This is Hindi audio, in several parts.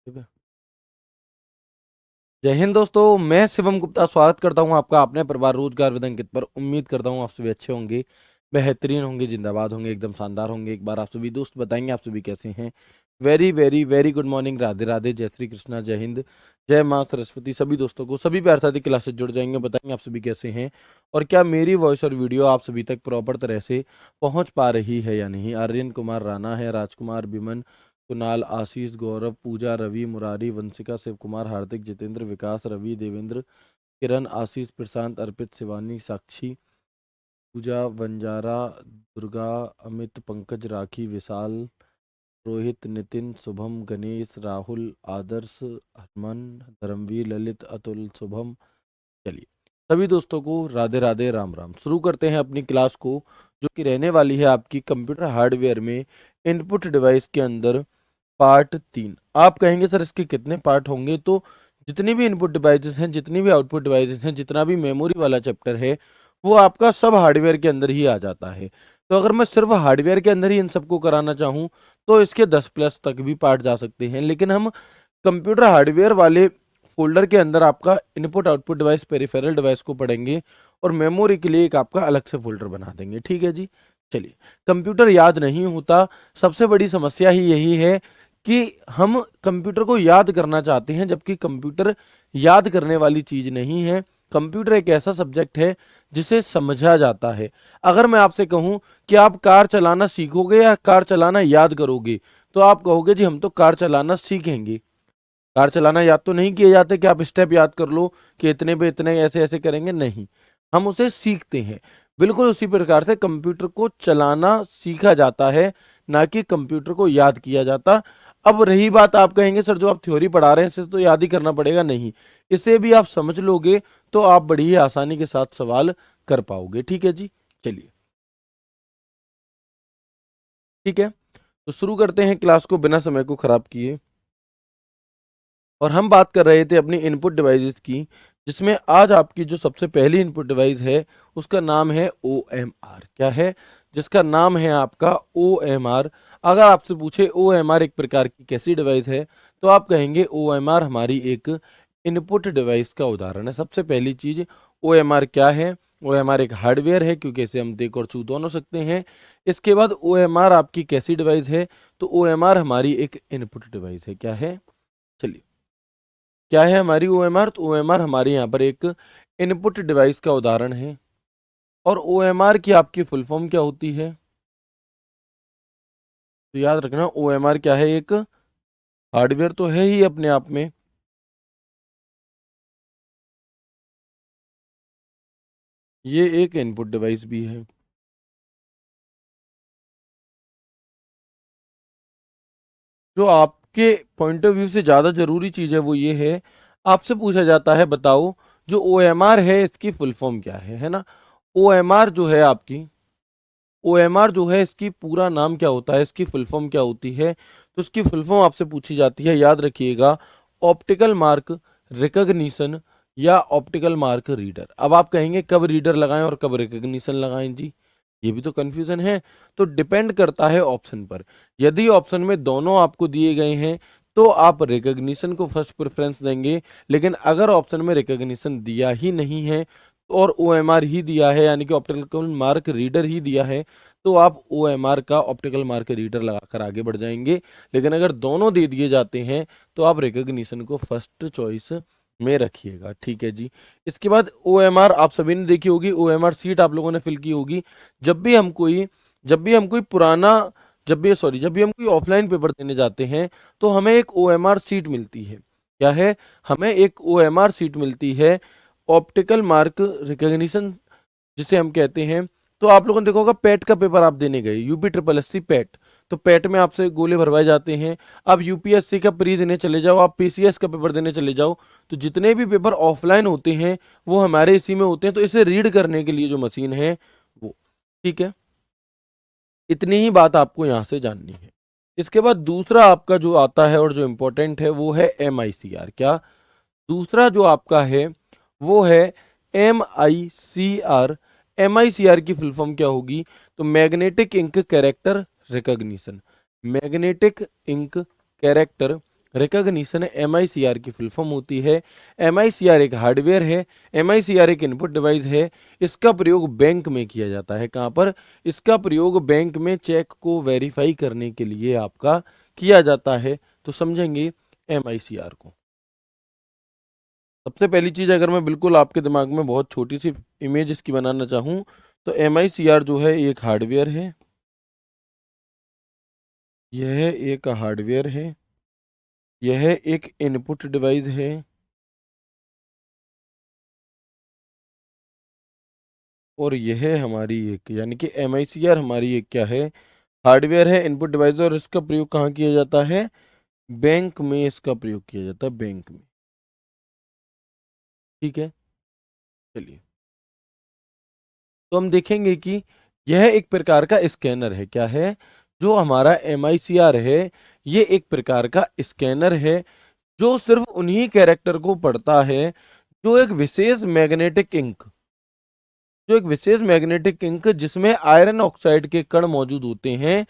ठीक है। जय हिंद दोस्तों, मैं शिवम गुप्ता स्वागत करता हूं आपका अपने परिवार रोजगार विद अंकित पर। उम्मीद करता हूं आप सभी अच्छे होंगे, बेहतरीन होंगे, जिंदाबाद होंगे, एकदम शानदार होंगे। एक बार आप सभी दोस्त बताएंगे आप सभी कैसे हैं। Very very very good morning, Radhe Radhe, जय श्री कृष्णा, जय हिंद, जय माँ सरस्वती। सभी दोस्तों को सभी प्यार साथी क्लास से जुड़ जाएंगे, बताएंगे आप सभी कैसे हैं और क्या मेरी वॉइस और वीडियो आप सभी तक प्रॉपर तरह से पहुंच पा रही है या नहीं। आर्यन कुमार राणा है, राजकुमार बिमन, कुणाल, आशीष, गौरव, पूजा, रवि, मुरारी, वंशिका, शिव कुमार, हार्दिक, जितेंद्र, विकास, रवि, देवेंद्र, किरण, आशीष, प्रशांत, अर्पित, शिवानी, साक्षी, पूजा, बंजारा, दुर्गा, अमित, पंकज, राखी, विशाल, रोहित, नितिन, शुभम, गणेश, राहुल, आदर्श, हरमन, धर्मवीर, ललित, अतुल, शुभम। चलिए सभी दोस्तों को राधे राधे, राम राम। शुरू करते हैं अपनी क्लास को, जो कि रहने वाली है आपकी कंप्यूटर हार्डवेयर में इनपुट डिवाइस के अंदर पार्ट 3। आप कहेंगे सर इसके कितने पार्ट होंगे, तो जितनी भी इनपुट डिवाइसेस हैं, जितनी भी आउटपुट डिवाइसेस हैं, जितना भी मेमोरी वाला चैप्टर है, वो आपका सब हार्डवेयर के अंदर ही आ जाता है। तो अगर मैं सिर्फ हार्डवेयर के अंदर ही इन सबको कराना चाहूँ तो इसके 10+ तक भी पार्ट जा सकते हैं, लेकिन हम कंप्यूटर हार्डवेयर वाले फोल्डर के अंदर आपका input output device peripheral device को पढ़ेंगे और मेमोरी के लिए एक आपका अलग से फोल्डर बना देंगे। ठीक है जी। चलिए, कंप्यूटर याद नहीं होता, सबसे बड़ी समस्या ही यही है कि हम कंप्यूटर को याद करना चाहते हैं, जबकि कंप्यूटर याद करने वाली चीज नहीं है। कंप्यूटर एक ऐसा सब्जेक्ट है जिसे समझा जाता है। अगर मैं आपसे कहूं कि आप कार चलाना सीखोगे या कार चलाना याद करोगे, तो आप कहोगे जी हम तो कार चलाना सीखेंगे। कार चलाना याद तो नहीं किए जाते कि आप स्टेप याद कर लो कि इतने पे इतने ऐसे ऐसे करेंगे, नहीं, हम उसे सीखते हैं। बिल्कुल उसी प्रकार से कंप्यूटर को चलाना सीखा जाता है, ना कि कंप्यूटर को याद किया जाता। अब रही बात, आप कहेंगे सर जो आप थ्योरी पढ़ा रहे हैं इसे तो याद ही करना पड़ेगा, नहीं, इसे भी आप समझ लोगे तो आप बड़ी ही आसानी के साथ सवाल कर पाओगे। ठीक है जी। चलिए ठीक है, तो शुरू करते हैं क्लास को बिना समय को खराब किए। और हम बात कर रहे थे अपनी इनपुट डिवाइसेस की, जिसमें आज आपकी जो सबसे पहली इनपुट डिवाइस है उसका नाम है OMR। क्या है? जिसका नाम है आपका OMR। अगर आपसे पूछे OMR एक प्रकार की कैसी डिवाइस है, तो आप कहेंगे OMR हमारी एक इनपुट डिवाइस का उदाहरण है। सबसे पहली चीज, OMR क्या है? OMR एक हार्डवेयर है, क्योंकि इसे हम देख और छू दोनों सकते हैं। इसके बाद OMR आपकी कैसी डिवाइस है? तो OMR हमारी एक इनपुट डिवाइस है। क्या है? चलिए, क्या है हमारी OMR? तो OMR हमारे यहाँ पर एक इनपुट डिवाइस का उदाहरण है। और OMR की आपकी फुल फॉर्म क्या होती है? तो याद रखना, OMR क्या है? एक हार्डवेयर तो है ही अपने आप में, ये एक इनपुट डिवाइस भी है। जो आपके पॉइंट ऑफ व्यू से ज्यादा जरूरी चीज है वो ये है, आपसे पूछा जाता है बताओ जो OMR है इसकी फुल फॉर्म क्या है ना। OMR जो है आपकी, OMR जो है इसकी पूरा नाम क्या होता है, इसकी फुल फॉर्म क्या होती है? तो इसकी फुल फॉर्म आपसे पूछी जाती है, याद रखिएगा, ऑप्टिकल मार्क रिकॉग्निशन या ऑप्टिकल मार्क रीडर। अब आप कहेंगे कब रीडर लगाएं और कब रिकॉग्निशन लगाएं जी, ये भी तो कंफ्यूजन है। तो डिपेंड करता है ऑप्शन पर। यदि ऑप्शन में दोनों आपको दिए गए हैं तो आप रिकॉग्निशन को फर्स्ट प्रेफरेंस देंगे, लेकिन अगर ऑप्शन में रिकॉग्निशन दिया ही नहीं है और OMR ही दिया है, यानी कि ऑप्टिकल मार्क रीडर ही दिया है, तो आप OMR का ऑप्टिकल मार्क रीडर लगाकर आगे बढ़ जाएंगे। लेकिन अगर दोनों दे दिए जाते हैं तो आप रिकॉग्निशन को फर्स्ट चॉइस में रखिएगा। ठीक है जी। इसके बाद OMR आप सभी ने देखी होगी, OMR सीट आप लोगों ने फिल की होगी। जब भी हम कोई पुराना जब भी हम कोई ऑफलाइन पेपर देने जाते हैं तो हमें एक OMR सीट मिलती है। क्या है? हमें एक OMR सीट मिलती है, ऑप्टिकल मार्क रिकॉग्निशन जिसे हम कहते हैं। तो आप लोगों ने देखा होगा, पेट का पेपर आप देने गए, UPSSC पेट, तो पेट में आपसे गोले भरवाए जाते हैं। अब UPSC का प्री देने चले जाओ, आप PCS का पेपर देने चले जाओ, तो जितने भी पेपर ऑफलाइन होते हैं वो हमारे इसी में होते हैं। तो इसे रीड करने के लिए जो मशीन है वो, ठीक है, इतनी ही बात आपको यहाँ से जाननी है। इसके बाद दूसरा आपका जो आता है और जो इम्पोर्टेंट है वो है MICR। क्या? दूसरा जो आपका है वो है MICR। MICR की फुल फॉर्म क्या होगी? तो magnetic ink character recognition. Magnetic ink character recognition है, MICR की फुल फॉर्म होती है। MICR एक हार्डवेयर है, MICR एक इनपुट डिवाइस है। इसका प्रयोग बैंक में किया जाता है। कहाँ पर? इसका प्रयोग बैंक में चेक को वेरीफाई करने के लिए आपका किया जाता है। तो समझेंगे MICR को। सबसे पहली चीज, अगर मैं बिल्कुल आपके दिमाग में बहुत छोटी सी इमेज इसकी बनाना चाहूँ, तो MICR जो है एक हार्डवेयर है। यह एक हार्डवेयर है, यह एक इनपुट डिवाइस है, और यह हमारी एक, यानी कि MICR हमारी एक क्या है? हार्डवेयर है, इनपुट डिवाइस, और इसका प्रयोग कहाँ किया जाता है? बैंक में इसका प्रयोग किया जाता है, बैंक में। ठीक है, चलिए। तो हम देखेंगे कि यह एक प्रकार का स्कैनर है। क्या है? जो हमारा MICR है, ये एक प्रकार का स्कैनर है जो सिर्फ उन्हीं कैरेक्टर को पढ़ता है जो एक विशेष मैग्नेटिक इंक, जिसमें आयरन ऑक्साइड के कण मौजूद होते हैं,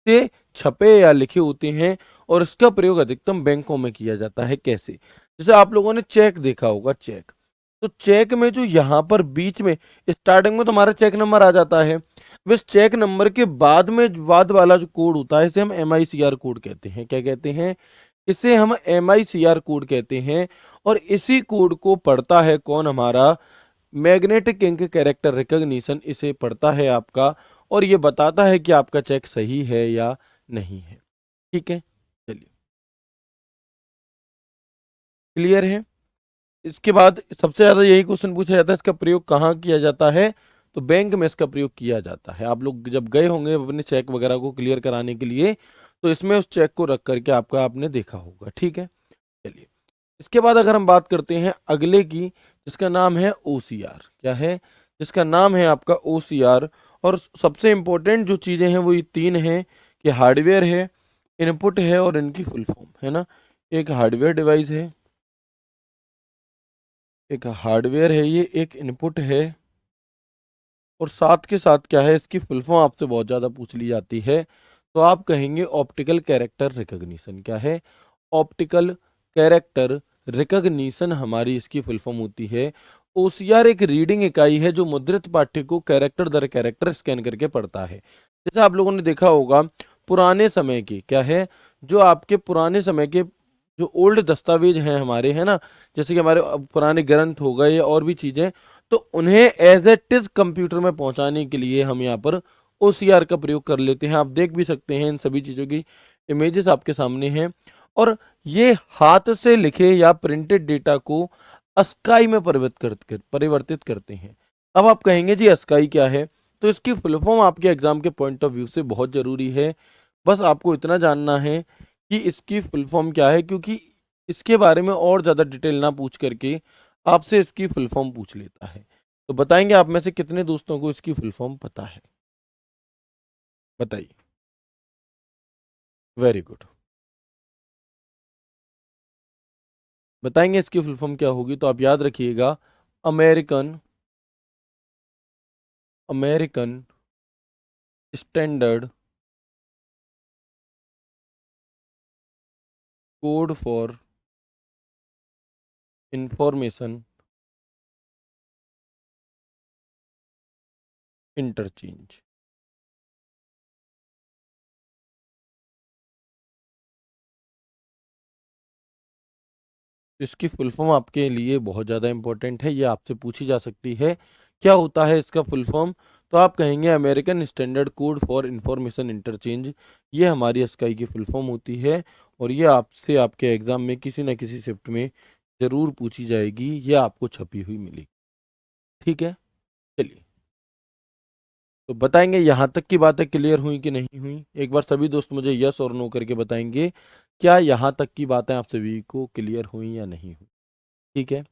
से छपे या लिखे होते हैं। और इसका प्रयोग अधिकतम बैंकों में किया जाता है। कैसे? जैसे आप लोगों ने चेक देखा होगा, चेक। तो चेक में जो यहाँ पर बीच में स्टार्टिंग में तो हमारा चेक नंबर आ जाता है। बस चेक नंबर के बाद वाला जो कोड होता है, इसे हम MICR कोड कहते हैं। क्या कहते हैं? इसे हम MICR कोड कहते हैं। और इसी कोड को पढ़ता है कौन? हमारा मैग्नेटिक इंक कैरेक्टर रिकॉग्निशन इसे पढ़ता है आपका, और ये बताता है कि आपका चेक सही है या नहीं है। ठीक है, चलिए, क्लियर है। इसके बाद सबसे ज्यादा यही क्वेश्चन पूछा जाता है, इसका प्रयोग कहाँ किया जाता है? तो बैंक में इसका प्रयोग किया जाता है। आप लोग जब गए होंगे अपने चेक वगैरह को क्लियर कराने के लिए, तो इसमें उस चेक को रख करके आपका आपने देखा होगा। ठीक है, चलिए। इसके बाद अगर हम बात करते हैं अगले की, जिसका नाम है OCR। क्या है? जिसका नाम है आपका OCR। और सबसे इंपॉर्टेंट जो चीजें हैं वो ये तीन हैं, कि हार्डवेयर है, इनपुट है, और इनकी फुल फॉर्म है ना। एक हार्डवेयर डिवाइस है, एक हार्डवेयर है, ये एक इनपुट है, और साथ के साथ क्या है? इसकी फुल फॉर्म आपसे बहुत ज़्यादा पूछ ली जाती है, तो आप कहेंगे ऑप्टिकल कैरेक्टर रिकॉग्निशन। क्या है? ऑप्टिकल कैरेक्टर रिकॉग्निशन हमारी इसकी फुल फॉर्म होती है। OCR एक रीडिंग इकाई है जो मुद्रित पाठ्य को कैरेक्टर दर कैरेक्टर स्कैन करके पढ़ता है। जैसे आप लोगों ने देखा होगा पुराने समय के, क्या है, जो आपके पुराने समय के जो ओल्ड दस्तावेज हैं हमारे, है ना, जैसे कि हमारे पुराने ग्रंथ हो गए और भी चीजें, तो उन्हें एज इट इज कंप्यूटर में पहुंचाने के लिए हम यहाँ पर OCR का प्रयोग कर लेते हैं। आप देख भी सकते हैं इन सभी चीजों की इमेजेस आपके सामने हैं। और ये हाथ से लिखे या प्रिंटेड डेटा को अस्काई में परिवर्तित करते हैं। अब आप कहेंगे जी अस्काई क्या है? तो इसकी फुल फॉर्म आपके एग्जाम के पॉइंट ऑफ व्यू से बहुत जरूरी है। बस आपको इतना जानना है कि इसकी फुल फॉर्म क्या है, क्योंकि इसके बारे में और ज़्यादा डिटेल ना पूछ करके आपसे इसकी फुल फॉर्म पूछ लेता है। तो बताएंगे आप में से कितने दोस्तों को इसकी फुल फॉर्म पता है? बताइए। Very good. बताएंगे इसकी फुल फॉर्म क्या होगी? तो आप याद रखिएगा, American American standard code for information interchange. इसकी फुल फॉर्म आपके लिए बहुत ज़्यादा इंपॉर्टेंट है, ये आपसे पूछी जा सकती है। क्या होता है इसका फुल फॉर्म? तो आप कहेंगे American standard code for information interchange. ये हमारी स्काई की फुल फॉर्म होती है, और ये आपसे आपके एग्जाम में किसी न किसी शिफ्ट में ज़रूर पूछी जाएगी, ये आपको छपी हुई मिलेगी। ठीक है, चलिए। तो बताएंगे यहाँ तक की बातें क्लियर हुई कि नहीं हुई? एक बार सभी दोस्त मुझे यस और नो करके बताएंगे, क्या यहाँ तक की बातें आप सभी को क्लियर हुई या नहीं हुई? ठीक है।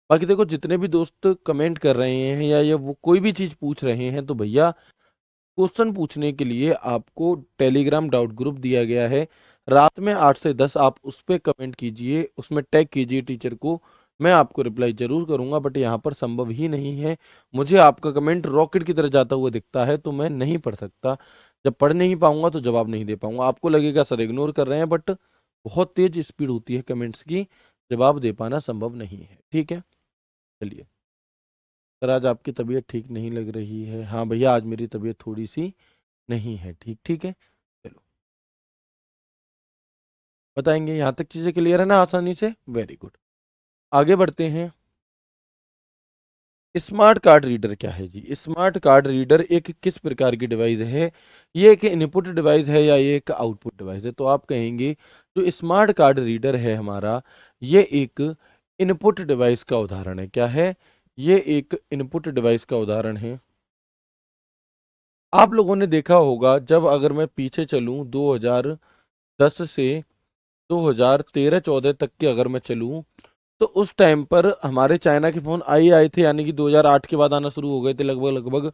बाकी देखो, जितने भी दोस्त कमेंट कर रहे हैं या ये वो कोई भी चीज़ पूछ रहे हैं, तो भैया क्वेश्चन पूछने के लिए आपको टेलीग्राम डाउट ग्रुप दिया गया है। रात में 8 से 10 आप उस पर कमेंट कीजिए, उसमें टैग कीजिए टीचर को। मैं आपको रिप्लाई जरूर करूंगा, बट यहाँ पर संभव ही नहीं है। मुझे आपका कमेंट रॉकेट की तरह जाता हुआ दिखता है, तो मैं नहीं पढ़ सकता। जब पढ़ नहीं पाऊंगा तो जवाब नहीं दे पाऊंगा। आपको लगेगा सर इग्नोर कर रहे हैं, बट बहुत तेज स्पीड होती है कमेंट्स की, जवाब दे पाना संभव नहीं है। ठीक है, चलिए। सर आज आपकी तबीयत ठीक नहीं लग रही है। हाँ भैया, आज मेरी तबीयत थोड़ी सी नहीं है ठीक। ठीक है, चलो बताएंगे। यहाँ तक चीज़ें क्लियर है ना आसानी से? Very good. आगे बढ़ते हैं। स्मार्ट कार्ड रीडर क्या है जी? स्मार्ट कार्ड रीडर एक किस प्रकार की डिवाइस है? ये एक इनपुट डिवाइस है या ये एक आउटपुट डिवाइस है? तो आप कहेंगे जो स्मार्ट कार्ड रीडर है हमारा, ये एक इनपुट डिवाइस का उदाहरण है। क्या है? ये एक इनपुट डिवाइस का उदाहरण है। आप लोगों ने देखा होगा, जब अगर मैं पीछे चलूं 2010 से 2013-14 तक के अगर मैं चलूं, तो उस टाइम पर हमारे चाइना के फ़ोन आए थे, यानी कि 2008 के बाद आना शुरू हो गए थे लगभग लगभग।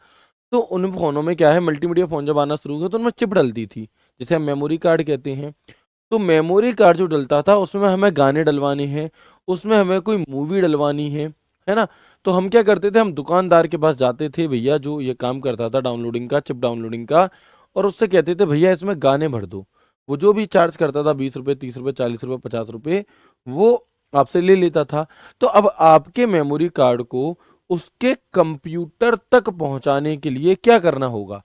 तो उन फ़ोनों में क्या है, मल्टीमीडिया फ़ोन जब आना शुरू हुआ तो उनमें चिप डलती थी, जिसे हम मेमोरी कार्ड कहते हैं। तो मेमोरी कार्ड जो डलता था उसमें हमें गाने डलवाने हैं, उसमें हमें कोई मूवी डलवानी है ना? तो हम क्या करते थे, हम दुकानदार के पास जाते थे, भैया जो ये काम करता था डाउनलोडिंग का, चिप डाउनलोडिंग का, और उससे कहते थे भैया इसमें गाने भर दो। वो जो भी चार्ज करता था, 20 रुपये, 30 रुपये, 40 रुपये, 50 रुपये, वो आपसे ले लेता था। तो अब आपके मेमोरी कार्ड को उसके कंप्यूटर तक पहुंचाने के लिए क्या करना होगा?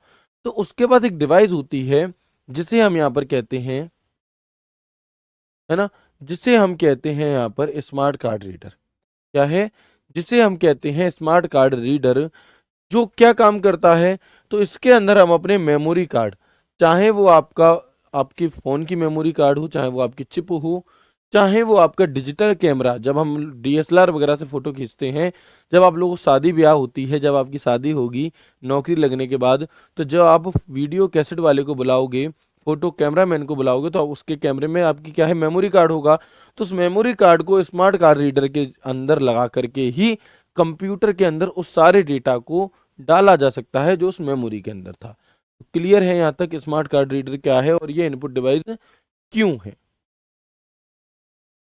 तो उसके पास एक डिवाइस होती है जिसे हम यहाँ पर कहते हैं, है ना, जिसे हम कहते हैं यहाँ पर स्मार्ट कार्ड रीडर। क्या है? जिसे हम कहते हैं स्मार्ट कार्ड रीडर। जो क्या काम करता है? तो इसके अंदर हम अपने मेमोरी कार्ड, चाहे वो आपका आपकी फ़ोन की मेमोरी कार्ड हो, चाहे वो आपकी चिप हो, चाहे वो आपका डिजिटल कैमरा, जब हम डीएसएलआर वगैरह से फ़ोटो खींचते हैं, जब आप लोगों को शादी ब्याह होती है, जब आपकी शादी होगी नौकरी लगने के बाद, तो जब आप वीडियो कैसेट वाले को बुलाओगे, फोटो कैमरामैन को बुलाओगे, तो उसके कैमरे में आपकी क्या है, मेमोरी कार्ड होगा। तो उस मेमोरी कार्ड को स्मार्ट कार्ड रीडर के अंदर लगा करके ही कंप्यूटर के अंदर उस सारे डेटा को डाला जा सकता है जो उस मेमोरी के अंदर था। क्लियर है यहाँ तक स्मार्ट कार्ड रीडर क्या है और ये इनपुट डिवाइस क्यों है?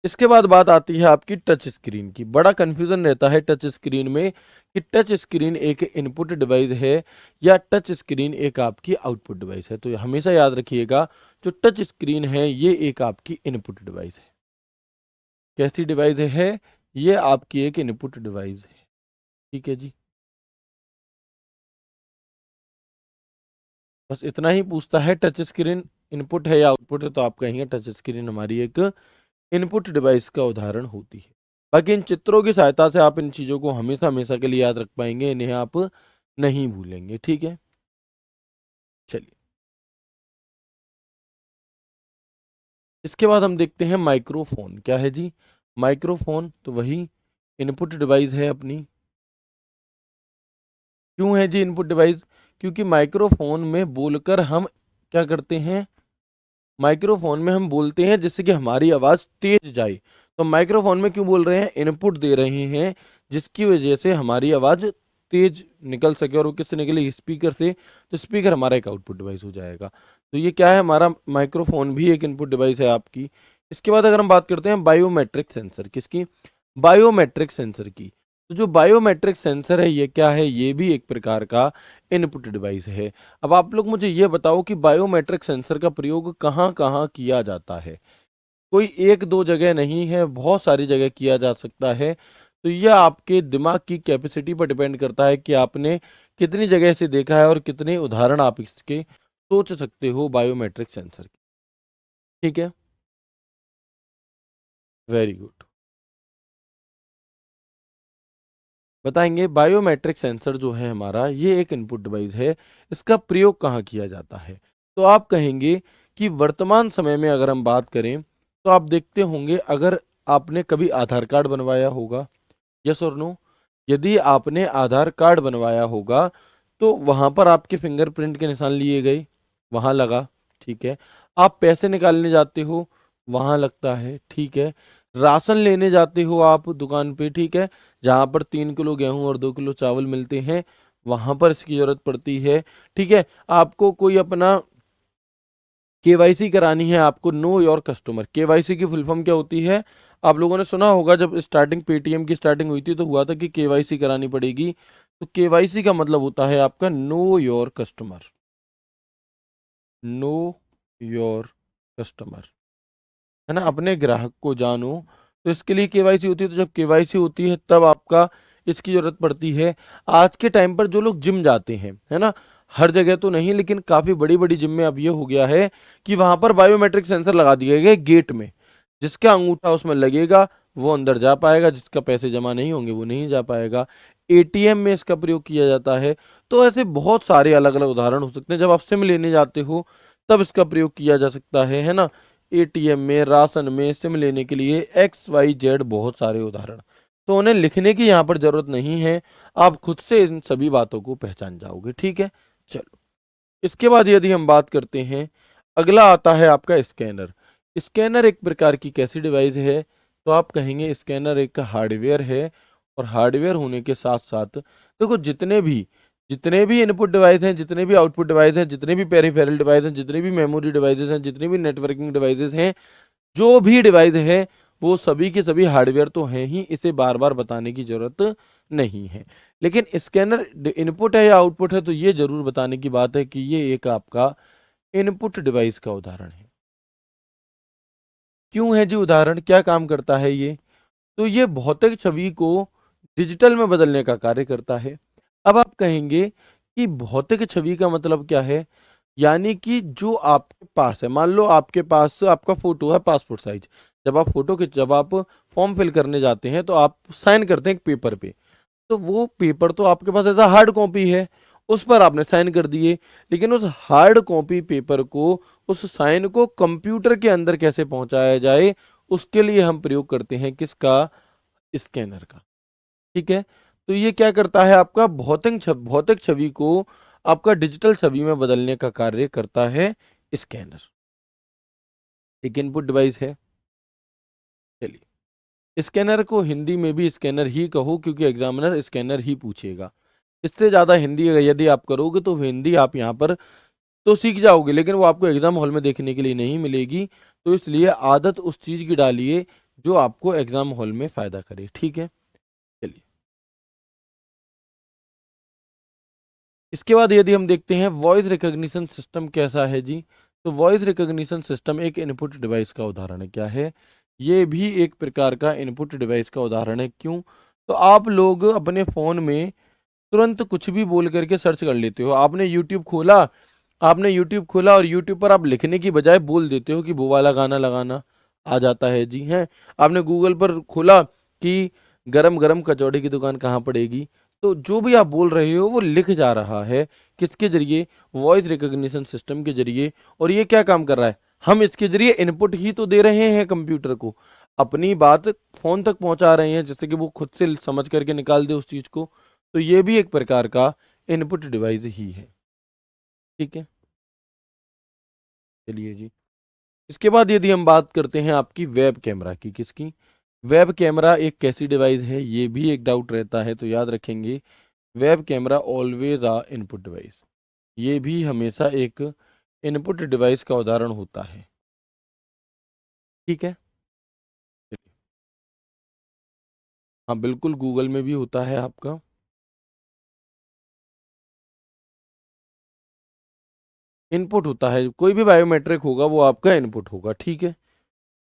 इसके बाद बात आती है आपकी टच स्क्रीन की। बड़ा कंफ्यूजन रहता है टच स्क्रीन में कि टच स्क्रीन एक इनपुट डिवाइस है या टच स्क्रीन एक आपकी आउटपुट डिवाइस है। तो हमेशा याद रखिएगा, जो टच स्क्रीन है ये एक आपकी इनपुट डिवाइस है। कैसी डिवाइस है? ये आपकी एक इनपुट डिवाइस है। ठीक है जी, बस इतना ही पूछता है, टच स्क्रीन इनपुट है या आउटपुट है, तो आप कहेंगे टच स्क्रीन हमारी एक इनपुट डिवाइस का उदाहरण होती है। बाकी इन चित्रों की सहायता से आप इन चीज़ों को हमेशा हमेशा के लिए याद रख पाएंगे, इन्हें आप नहीं भूलेंगे। ठीक है, चलिए। इसके बाद हम देखते हैं माइक्रोफोन। क्या है जी? माइक्रोफोन तो वही इनपुट डिवाइस है अपनी। क्यों है जी इनपुट डिवाइस? क्योंकि माइक्रोफोन में बोलकर हम क्या करते हैं, माइक्रोफोन में हम बोलते हैं जिससे कि हमारी आवाज़ तेज जाए। तो माइक्रोफोन में क्यों बोल रहे हैं? इनपुट दे रहे हैं जिसकी वजह से हमारी आवाज़ तेज निकल सके, और वो किससे निकले? स्पीकर से। तो स्पीकर हमारा एक आउटपुट डिवाइस हो जाएगा। तो ये क्या है, हमारा माइक्रोफोन भी एक इनपुट डिवाइस है आपकी। इसके बाद अगर हम बात करते हैं बायोमेट्रिक सेंसर, किसकी? बायोमेट्रिक सेंसर की। तो जो बायोमेट्रिक सेंसर है ये क्या है? ये भी एक प्रकार का इनपुट डिवाइस है। अब आप लोग मुझे ये बताओ कि बायोमेट्रिक सेंसर का प्रयोग कहाँ कहाँ किया जाता है? कोई एक दो जगह नहीं है, बहुत सारी जगह किया जा सकता है। तो यह आपके दिमाग की कैपेसिटी पर डिपेंड करता है कि आपने कितनी जगह से देखा है और कितने उदाहरण आप इसके सोच सकते हो बायोमेट्रिक सेंसर के। ठीक है, वेरी गुड। बताएंगे बायोमेट्रिक सेंसर जो है हमारा, ये एक इनपुट डिवाइस है। इसका प्रयोग कहाँ किया जाता है? तो आप कहेंगे कि वर्तमान समय में अगर हम बात करें, तो आप देखते होंगे, अगर आपने कभी आधार कार्ड बनवाया होगा, यस और नो, यदि आपने आधार कार्ड बनवाया होगा तो वहां पर आपके फिंगरप्रिंट के निशान लिए गए, वहां लगा। ठीक है। आप पैसे निकालने जाते हो, वहां लगता है। ठीक है। राशन लेने जाते हो आप दुकान पे, ठीक है, जहां पर 3 किलो गेहूं और 2 किलो चावल मिलते हैं, वहां पर इसकी जरूरत पड़ती है। ठीक है। आपको कोई अपना केवाईसी करानी है, आपको नो योर कस्टमर, केवाईसी की फुल फॉर्म क्या होती है? आप लोगों ने सुना होगा, जब स्टार्टिंग पेटीएम की स्टार्टिंग हुई थी तो हुआ था कि केवाईसी करानी पड़ेगी। तो केवाईसी का मतलब होता है आपका know your customer. Know your customer. है ना, अपने ग्राहक को जानो। तो इसके लिए केवाईसी होती है, तो जब केवाईसी होती है तब आपका इसकी जरूरत पड़ती है। आज के टाइम पर जो लोग जिम जाते हैं, है ना, हर जगह तो नहीं लेकिन काफी बड़ी बड़ी जिम में अब ये हो गया है कि वहां पर बायोमेट्रिक सेंसर लगा दिए गए गेट में। जिसका अंगूठा उसमें लगेगा वो अंदर जा पाएगा, जिसका पैसे जमा नहीं होंगे वो नहीं जा पाएगा। एटीएम में इसका प्रयोग किया जाता है। तो ऐसे बहुत सारे अलग अलग उदाहरण हो सकते हैं। जब आप सिम लेने जाते हो तब इसका प्रयोग किया जा सकता है ना। एटीएम में, राशन में, सिम लेने के लिए एक्स वाई जेड बहुत सारे उदाहरण। तो उन्हें लिखने की यहाँ पर जरूरत नहीं है, आप खुद से इन सभी बातों को पहचान जाओगे। ठीक है, चलो। इसके बाद यदि हम बात करते हैं, अगला आता है आपका स्कैनर। स्कैनर एक प्रकार की कैसी डिवाइस है, तो आप कहेंगे स्कैनर एक हार्डवेयर है। और हार्डवेयर होने के साथ साथ देखो, जितने भी इनपुट डिवाइस हैं, जितने भी आउटपुट डिवाइस हैं, जितने भी पेरिफेरल डिवाइस हैं, जितने भी मेमोरी डिवाइसेस हैं, जितने भी नेटवर्किंग डिवाइसेस हैं, जो भी डिवाइस है वो सभी के सभी हार्डवेयर तो हैं ही, इसे बार बार बताने की जरूरत नहीं है। लेकिन स्कैनर इनपुट है या आउटपुट है, तो ये जरूर बताने की बात है कि ये एक आपका इनपुट डिवाइस का उदाहरण है। क्यों है जी उदाहरण, क्या काम करता है ये? तो ये भौतिक छवि को डिजिटल में बदलने का कार्य करता है। अब आप कहेंगे कि भौतिक छवि का मतलब क्या है? यानी कि जो आपके पास है, मान लो आपके पास आपका फोटो है पासपोर्ट साइज। जब आप फॉर्म फिल करने जाते हैं तो आप साइन करते हैं एक पेपर पे। तो वो पेपर तो आपके पास ऐसा हार्ड कॉपी है, उस पर आपने साइन कर दिए। लेकिन उस हार्ड कॉपी पेपर को, उस साइन को कंप्यूटर के अंदर कैसे पहुंचाया जाए, उसके लिए हम प्रयोग करते हैं किसका? स्कैनर का। ठीक है। तो ये क्या करता है? आपका भौतिक छवि को आपका डिजिटल छवि में बदलने का कार्य करता है स्कैनर। एक इनपुट डिवाइस है। चलिए, स्कैनर को हिंदी में भी स्कैनर ही कहो, क्योंकि एग्जामिनर स्कैनर ही पूछेगा। इससे ज्यादा हिंदी यदि आप करोगे तो हिंदी आप यहाँ पर तो सीख जाओगे, लेकिन वो आपको एग्जाम हॉल में देखने के लिए नहीं मिलेगी। तो इसलिए आदत उस चीज की डालिए जो आपको एग्जाम हॉल में फायदा करे। ठीक है, चलिए। इसके बाद यदि हम देखते हैं वॉइस रिकॉग्निशन सिस्टम कैसा है जी, तो वॉइस रिकॉग्निशन सिस्टम एक इनपुट डिवाइस का उदाहरण है। क्या है? ये भी एक प्रकार का इनपुट डिवाइस का उदाहरण है। क्यों? तो आप लोग अपने फोन में तुरंत कुछ भी बोल करके सर्च कर लेते हो। आपने यूट्यूब खोला और यूट्यूब पर आप लिखने की बजाय बोल देते हो कि वो वाला गाना लगाना, आ जाता है जी। हैं, आपने गूगल पर खोला कि गरम गरम कचौड़ी की दुकान कहाँ पड़ेगी, तो जो भी आप बोल रहे हो वो लिख जा रहा है। किसके जरिए? वॉइस रिकॉग्निशन सिस्टम के जरिए। और ये क्या काम कर रहा है? हम इसके जरिए इनपुट ही तो दे रहे हैं कंप्यूटर को, अपनी बात फोन तक पहुंचा रहे हैं, जैसे कि वो खुद से समझ करके निकाल दे उस चीज को। तो ये भी एक प्रकार का इनपुट डिवाइस ही है। ठीक है, चलिए जी। इसके बाद यदि हम बात करते हैं आपकी वेब कैमरा की, किसकी? वेब कैमरा एक कैसी डिवाइस है, ये भी एक डाउट रहता है, तो याद रखेंगे वेब कैमरा ऑलवेज आ इनपुट डिवाइस। ये भी हमेशा एक इनपुट डिवाइस का उदाहरण होता है। ठीक है, चलिए। हाँ बिल्कुल, गूगल में भी होता है आपका। इनपुट होता है, कोई भी बायोमेट्रिक होगा वो आपका इनपुट होगा। ठीक है,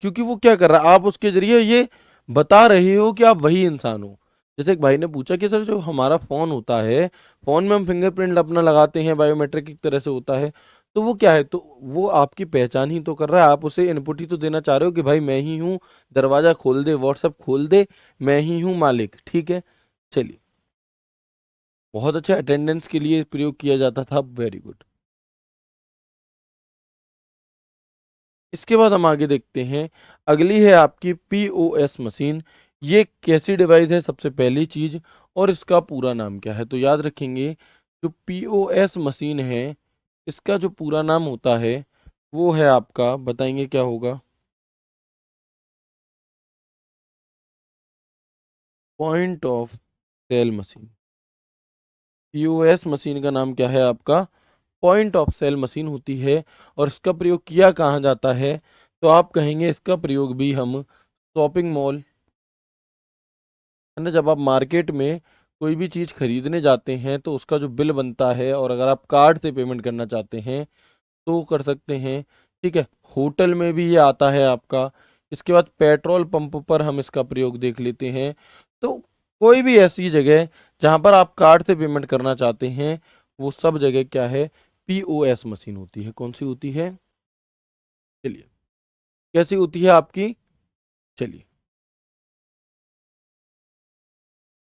क्योंकि वो क्या कर रहा है, आप उसके जरिए ये बता रहे हो कि आप वही इंसान हो। जैसे एक भाई ने पूछा कि सर जो हमारा फोन होता है, फोन में हम फिंगरप्रिंट अपना लगाते हैं, बायोमेट्रिक एक तरह से होता है, तो वो क्या है? तो वो आपकी पहचान ही तो कर रहा है, आप उसे इनपुट ही तो देना चाह रहे हो कि भाई मैं ही हूँ, दरवाजा खोल दे, व्हाट्सएप खोल दे, मैं ही हूँ मालिक। ठीक है, चलिए। बहुत अच्छा, अटेंडेंस के लिए प्रयोग किया जाता था, वेरी गुड। इसके बाद हम आगे देखते हैं, अगली है आपकी पीओएस मशीन। ये कैसी डिवाइस है सबसे पहली चीज, और इसका पूरा नाम क्या है? तो याद रखेंगे, जो पीओएस मशीन है इसका जो पूरा नाम होता है वो है आपका, बताएंगे क्या होगा? Point of sale machine. POS machine का नाम क्या है आपका? पॉइंट ऑफ सेल मशीन होती है। और इसका प्रयोग किया कहाँ जाता है? तो आप कहेंगे इसका प्रयोग भी हम शॉपिंग मॉल, है ना, जब आप मार्केट में कोई भी चीज़ खरीदने जाते हैं तो उसका जो बिल बनता है, और अगर आप कार्ड से पेमेंट करना चाहते हैं तो कर सकते हैं। ठीक है, होटल में भी ये आता है आपका। इसके बाद पेट्रोल पंप पर हम इसका प्रयोग देख लेते हैं। तो कोई भी ऐसी जगह जहां पर आप कार्ड से पेमेंट करना चाहते हैं, वो सब जगह क्या है, पीओएस मशीन होती है। कौन सी होती है, चलिए, कैसी होती है आपकी, चलिए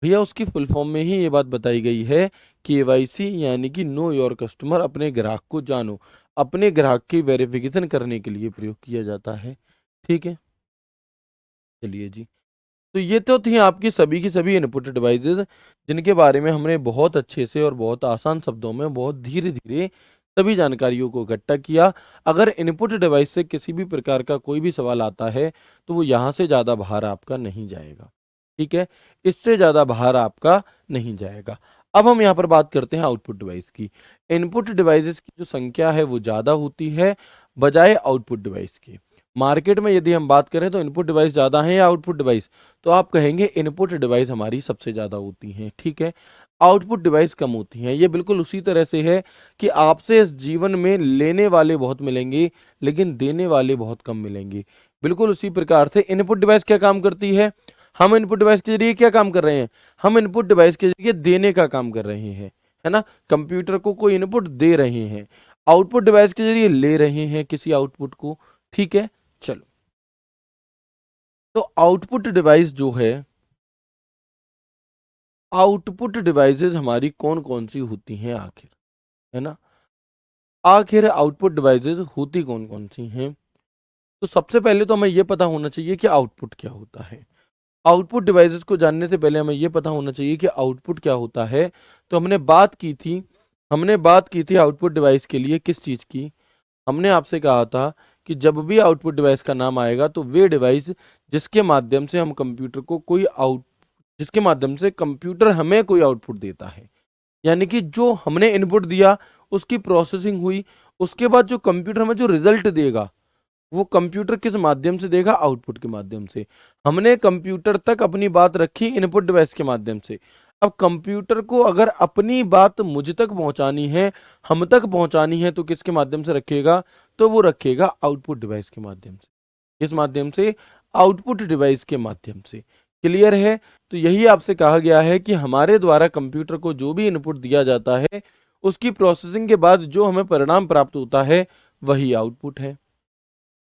भैया, उसकी फुल फॉर्म में ही ये बात बताई गई है, केवाईसी यानी कि नो योर कस्टमर, अपने ग्राहक को जानो, अपने ग्राहक की वेरिफिकेशन करने के लिए प्रयोग किया जाता है। ठीक है, चलिए जी। तो ये तो थी आपकी सभी की सभी इनपुट डिवाइसेस, जिनके बारे में हमने बहुत अच्छे से और बहुत आसान शब्दों में बहुत धीरे धीरे सभी जानकारियों को इकट्ठा किया। अगर इनपुट डिवाइस से किसी भी प्रकार का कोई भी सवाल आता है, तो वो यहाँ से ज़्यादा बाहर आपका नहीं जाएगा। ठीक है, इससे ज़्यादा बाहर आपका नहीं जाएगा। अब हम यहाँ पर बात करते हैं आउटपुट डिवाइस की। इनपुट डिवाइसेस की जो संख्या है वो ज़्यादा होती है बजाय आउटपुट डिवाइस की। मार्केट में यदि हम बात करें तो इनपुट डिवाइस ज़्यादा है या आउटपुट डिवाइस, तो आप कहेंगे इनपुट डिवाइस हमारी सबसे ज़्यादा होती हैं। ठीक है, आउटपुट डिवाइस कम होती हैं। ये बिल्कुल उसी तरह से है कि आपसे इस जीवन में लेने वाले बहुत मिलेंगे, लेकिन देने वाले बहुत कम मिलेंगे। बिल्कुल उसी प्रकार से इनपुट डिवाइस क्या काम करती है, हम इनपुट डिवाइस के जरिए क्या काम कर रहे हैं, हम इनपुट डिवाइस के जरिए देने का काम कर रहे हैं, है ना। कंप्यूटर को कोई इनपुट दे रहे हैं, आउटपुट डिवाइस के जरिए ले रहे हैं किसी आउटपुट को। ठीक है, चलो, तो आउटपुट डिवाइस जो है, आउटपुट डिवाइसेस हमारी कौन कौन सी होती हैं आखिर, है ना। आखिर आउटपुट डिवाइसेस होती कौन कौन सी हैं, तो सबसे पहले तो हमें यह पता होना चाहिए कि आउटपुट क्या होता है। आउटपुट डिवाइसेस को जानने से पहले हमें यह पता होना चाहिए कि आउटपुट क्या होता है। तो हमने बात की थी आउटपुट डिवाइस के लिए किस चीज़ की, हमने आपसे कहा था कि जब भी आउटपुट डिवाइस का नाम आएगा तो वे डिवाइस जिसके माध्यम से हम कंप्यूटर को कोई आउट जिसके माध्यम से कंप्यूटर हमें कोई आउटपुट देता है, यानी कि जो हमने इनपुट दिया उसकी प्रोसेसिंग हुई, उसके बाद जो कंप्यूटर हमें जो रिजल्ट देगा वो कंप्यूटर किस माध्यम से देगा, आउटपुट के माध्यम से। हमने कंप्यूटर तक अपनी बात रखी इनपुट डिवाइस के माध्यम से। अब कंप्यूटर को अगर अपनी बात मुझ तक पहुंचानी है, हम तक पहुंचानी है, तो किसके माध्यम से रखेगा, तो वो रखेगा आउटपुट डिवाइस के माध्यम से। किस माध्यम से, आउटपुट डिवाइस के माध्यम से। क्लियर है। तो यही आपसे कहा गया है कि हमारे द्वारा कंप्यूटर को जो भी इनपुट दिया जाता है, उसकी प्रोसेसिंग के बाद जो हमें परिणाम प्राप्त होता है वही आउटपुट है।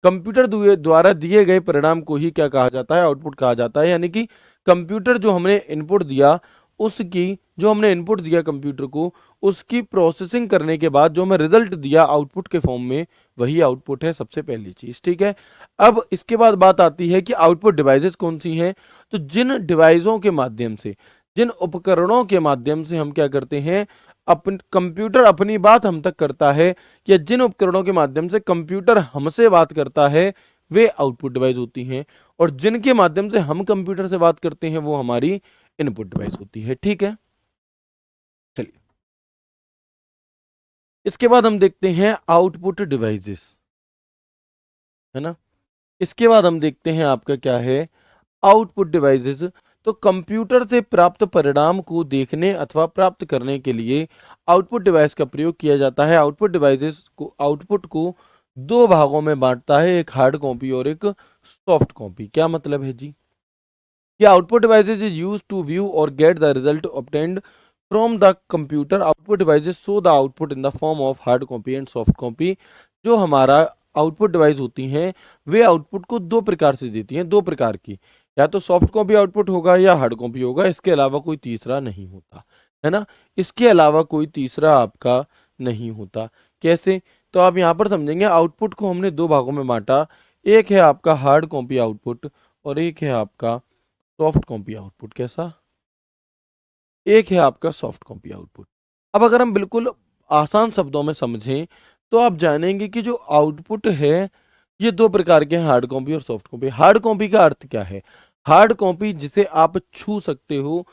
कंप्यूटर द्वारा दिए गए परिणाम को ही क्या कहा जाता है, आउटपुट कहा जाता है। यानी कि कंप्यूटर जो हमने इनपुट दिया, उसकी जो हमने इनपुट दिया कंप्यूटर को, उसकी प्रोसेसिंग करने के बाद जो हमें रिजल्ट दिया आउटपुट के फॉर्म में, वही आउटपुट है सबसे पहली चीज। ठीक है, अब इसके बाद बात आती है कि आउटपुट डिवाइसेस कौन सी हैं। तो जिन डिवाइसों के माध्यम से, जिन उपकरणों के माध्यम से हम क्या करते हैं, कंप्यूटर अपनी बात हम तक करता है, या जिन उपकरणों के माध्यम से कंप्यूटर हमसे बात करता है, वे आउटपुट डिवाइस होती हैं। और जिनके माध्यम से हम कंप्यूटर से बात करते हैं वो हमारी इनपुट डिवाइस होती है। ठीक है, चलिए, इसके बाद हम देखते हैं आउटपुट डिवाइसेस, है ना। इसके बाद हम देखते हैं आपका क्या है, आउटपुट डिवाइसेस। तो कंप्यूटर से प्राप्त परिणाम को देखने अथवा प्राप्त करने के लिए आउटपुट डिवाइस का प्रयोग किया जाता है। आउटपुट डिवाइसेस को, आउटपुट को दो भागों में बांटता है, एक हार्ड कॉपी और एक सॉफ्ट कॉपी। क्या मतलब है जी, कि output devices is used to view और get the result obtained from the computer. Output devices show the output in the form of hard copy and soft copy. जो हमारा आउटपुट डिवाइस होती हैं, वे आउटपुट को दो प्रकार से देती हैं, दो प्रकार की, या तो सॉफ्ट कॉपी आउटपुट होगा या हार्ड कॉपी होगा, इसके अलावा कोई तीसरा नहीं होता, है ना। इसके अलावा कोई तीसरा आपका नहीं होता। कैसे, तो आप यहाँ पर समझेंगे, आउटपुट को हमने दो भागों में बांटा, एक है आपका हार्ड कॉपी आउटपुट और एक है आपका सॉफ्ट कॉपी आउटपुट। कैसा, एक है आपका सॉफ्ट कॉपी आउटपुट। अब अगर हम बिल्कुल आसान शब्दों में समझें, तो आप जानेंगे कि जो आउटपुट है ये दो प्रकार के हैं, हार्ड कॉपी और सॉफ्ट कॉपी। हार्ड कॉपी का अर्थ क्या है, हार्ड कॉपी जिसे आप छू सकते हो,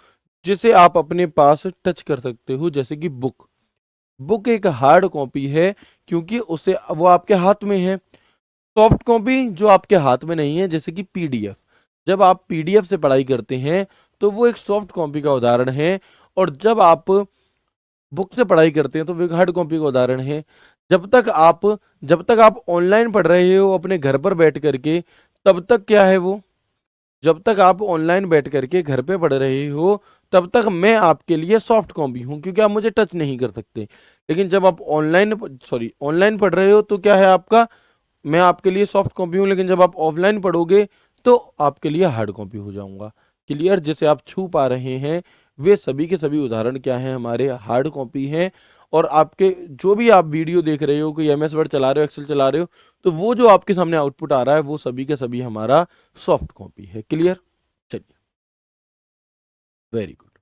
जिसे आप अपने पास टच कर सकते हो, जैसे कि बुक। बुक एक हार्ड कॉपी है क्योंकि उसे वो आपके हाथ में है। सॉफ्ट कॉपी जो आपके हाथ में नहीं है, जैसे कि पीडीएफ। जब आप पीडीएफ से पढ़ाई करते हैं तो वो एक सॉफ्ट कॉपी का उदाहरण है। और जब आप बुक से पढ़ाई करते हैं तो वो हार्ड कॉपी का उदाहरण है। जब तक आप जब तक आप ऑनलाइन पढ़ रहे हो अपने घर पर बैठ करके, तब तक क्या है वो, जब तक आप ऑनलाइन बैठ करके घर पे पढ़ रहे हो, तब तक मैं आपके लिए सॉफ्ट कॉपी हूँ, क्योंकि आप मुझे टच नहीं कर सकते। लेकिन जब आप ऑनलाइन पढ़ रहे हो तो क्या है आपका, मैं आपके लिए सॉफ्ट कॉपी हूँ, लेकिन जब आप ऑफलाइन पढ़ोगे तो आपके लिए हार्ड कॉपी हो जाऊंगा। क्लियर? जैसे आप छू पा रहे हैं, वे सभी के सभी उदाहरण क्या हैं, हमारे हार्ड कॉपी हैं। और आपके जो भी आप वीडियो देख रहे हो, कोई एमएस वर्ड चला रहे हो, एक्सेल चला रहे हो, तो वो जो आपके सामने आउटपुट आ रहा है वो सभी के सभी हमारा सॉफ्ट कॉपी है। क्लियर? चलिए, वेरी गुड।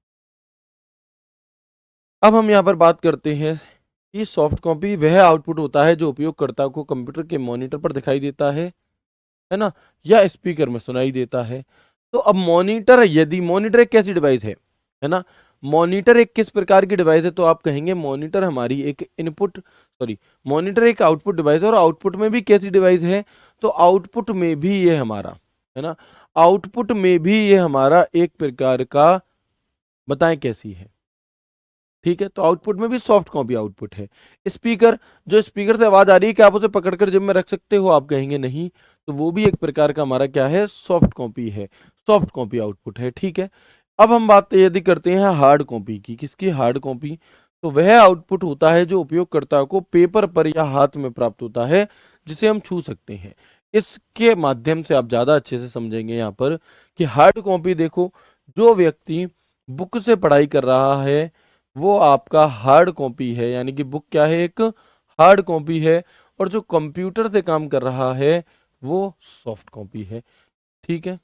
अब हम यहाँ पर बात करते हैं कि सॉफ्ट कॉपी वह आउटपुट होता है जो उपयोगकर्ता को कंप्यूटर के मॉनिटर पर दिखाई देता है ना, या स्पीकर में सुनाई देता है। तो अब मॉनिटर, यदि मॉनिटर एक कैसी डिवाइस है ना, मॉनिटर एक किस प्रकार की डिवाइस है, तो आप कहेंगे मॉनिटर हमारी एक मॉनिटर एक आउटपुट डिवाइस है। और आउटपुट में भी कैसी डिवाइस है, तो आउटपुट में भी ये हमारा, है ना, आउटपुट में भी ये हमारा एक प्रकार का, बताएं कैसी है। ठीक है, तो आउटपुट में भी सॉफ्ट कॉपी आउटपुट है। स्पीकर, जो स्पीकर से आवाज आ रही है, क्या आप उसे पकड़कर जेब में रख सकते हो, आप कहेंगे नहीं, तो वो भी एक प्रकार का हमारा क्या है, सॉफ्ट कॉपी है, सॉफ्ट कॉपी आउटपुट है। ठीक है, अब हम बात यदि करते हैं हार्ड कॉपी की, किसकी, हार्ड कॉपी। तो वह आउटपुट होता है जो उपयोगकर्ता को पेपर पर या हाथ में प्राप्त होता है, जिसे हम छू सकते हैं। इसके माध्यम से आप ज्यादा अच्छे से समझेंगे यहाँ पर कि हार्ड कॉपी, देखो, जो व्यक्ति बुक से पढ़ाई कर रहा है वो आपका हार्ड कॉपी है, यानी कि बुक क्या है, एक हार्ड कॉपी है। और जो कंप्यूटर से काम कर रहा है वो सॉफ्ट कॉपी है। ठीक है,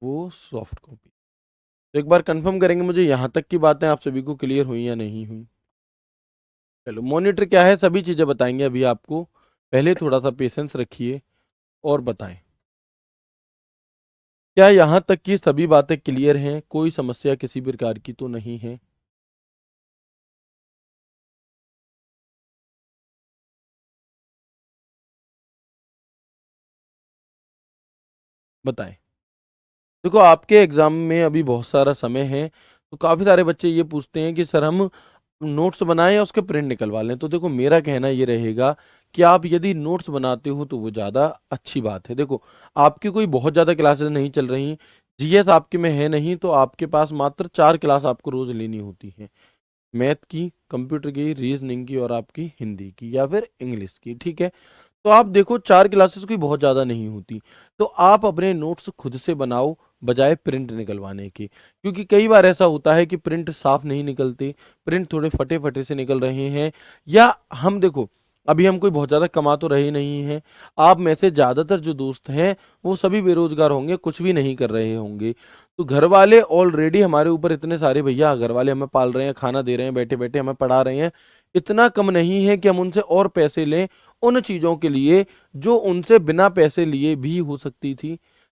वो सॉफ्ट कॉपी। तो एक बार कंफर्म करेंगे मुझे यहाँ तक की बातें आप सभी को क्लियर हुई या नहीं हुई। चलो, मॉनिटर क्या है सभी चीजें बताएंगे अभी आपको, पहले थोड़ा सा पेशेंस रखिए और बताएं। क्या यहाँ तक की सभी बातें क्लियर हैं, कोई समस्या किसी प्रकार की तो नहीं है? बताएं। देखो, आपके एग्जाम में अभी बहुत सारा समय है, तो काफी सारे बच्चे ये पूछते हैं कि सर हम नोट्स बनाएं या उसके प्रिंट निकलवा लें। तो देखो, मेरा कहना ये रहेगा कि आप यदि नोट्स बनाते हो तो वो ज़्यादा अच्छी बात है। देखो, आपकी कोई बहुत ज़्यादा क्लासेस नहीं चल रही, जीएस आपके में है नहीं, तो आपके पास मात्र 4 क्लास आपको रोज लेनी होती है, मैथ की, कंप्यूटर की, रीजनिंग की और आपकी हिंदी की या फिर इंग्लिश की। ठीक है, तो आप देखो 4 क्लासेस कोई बहुत ज़्यादा नहीं होती, तो आप अपने नोट्स खुद से बनाओ बजाय प्रिंट निकलवाने के। क्योंकि कई बार ऐसा होता है कि प्रिंट साफ नहीं निकलते, प्रिंट थोड़े फटे फटे से निकल रहे हैं, या हम देखो, अभी हम कोई बहुत ज़्यादा कमा तो रहे नहीं हैं, आप में से ज़्यादातर जो दोस्त हैं वो सभी बेरोजगार होंगे, कुछ भी नहीं कर रहे होंगे। तो घर वाले ऑलरेडी हमारे ऊपर इतने सारे, भैया घर वाले हमें पाल रहे हैं, खाना दे रहे हैं, बैठे बैठे हमें पढ़ा रहे हैं, इतना कम नहीं है कि हम उनसे और पैसे लें उन चीजों के लिए जो उनसे बिना पैसे लिए भी हो सकती थी।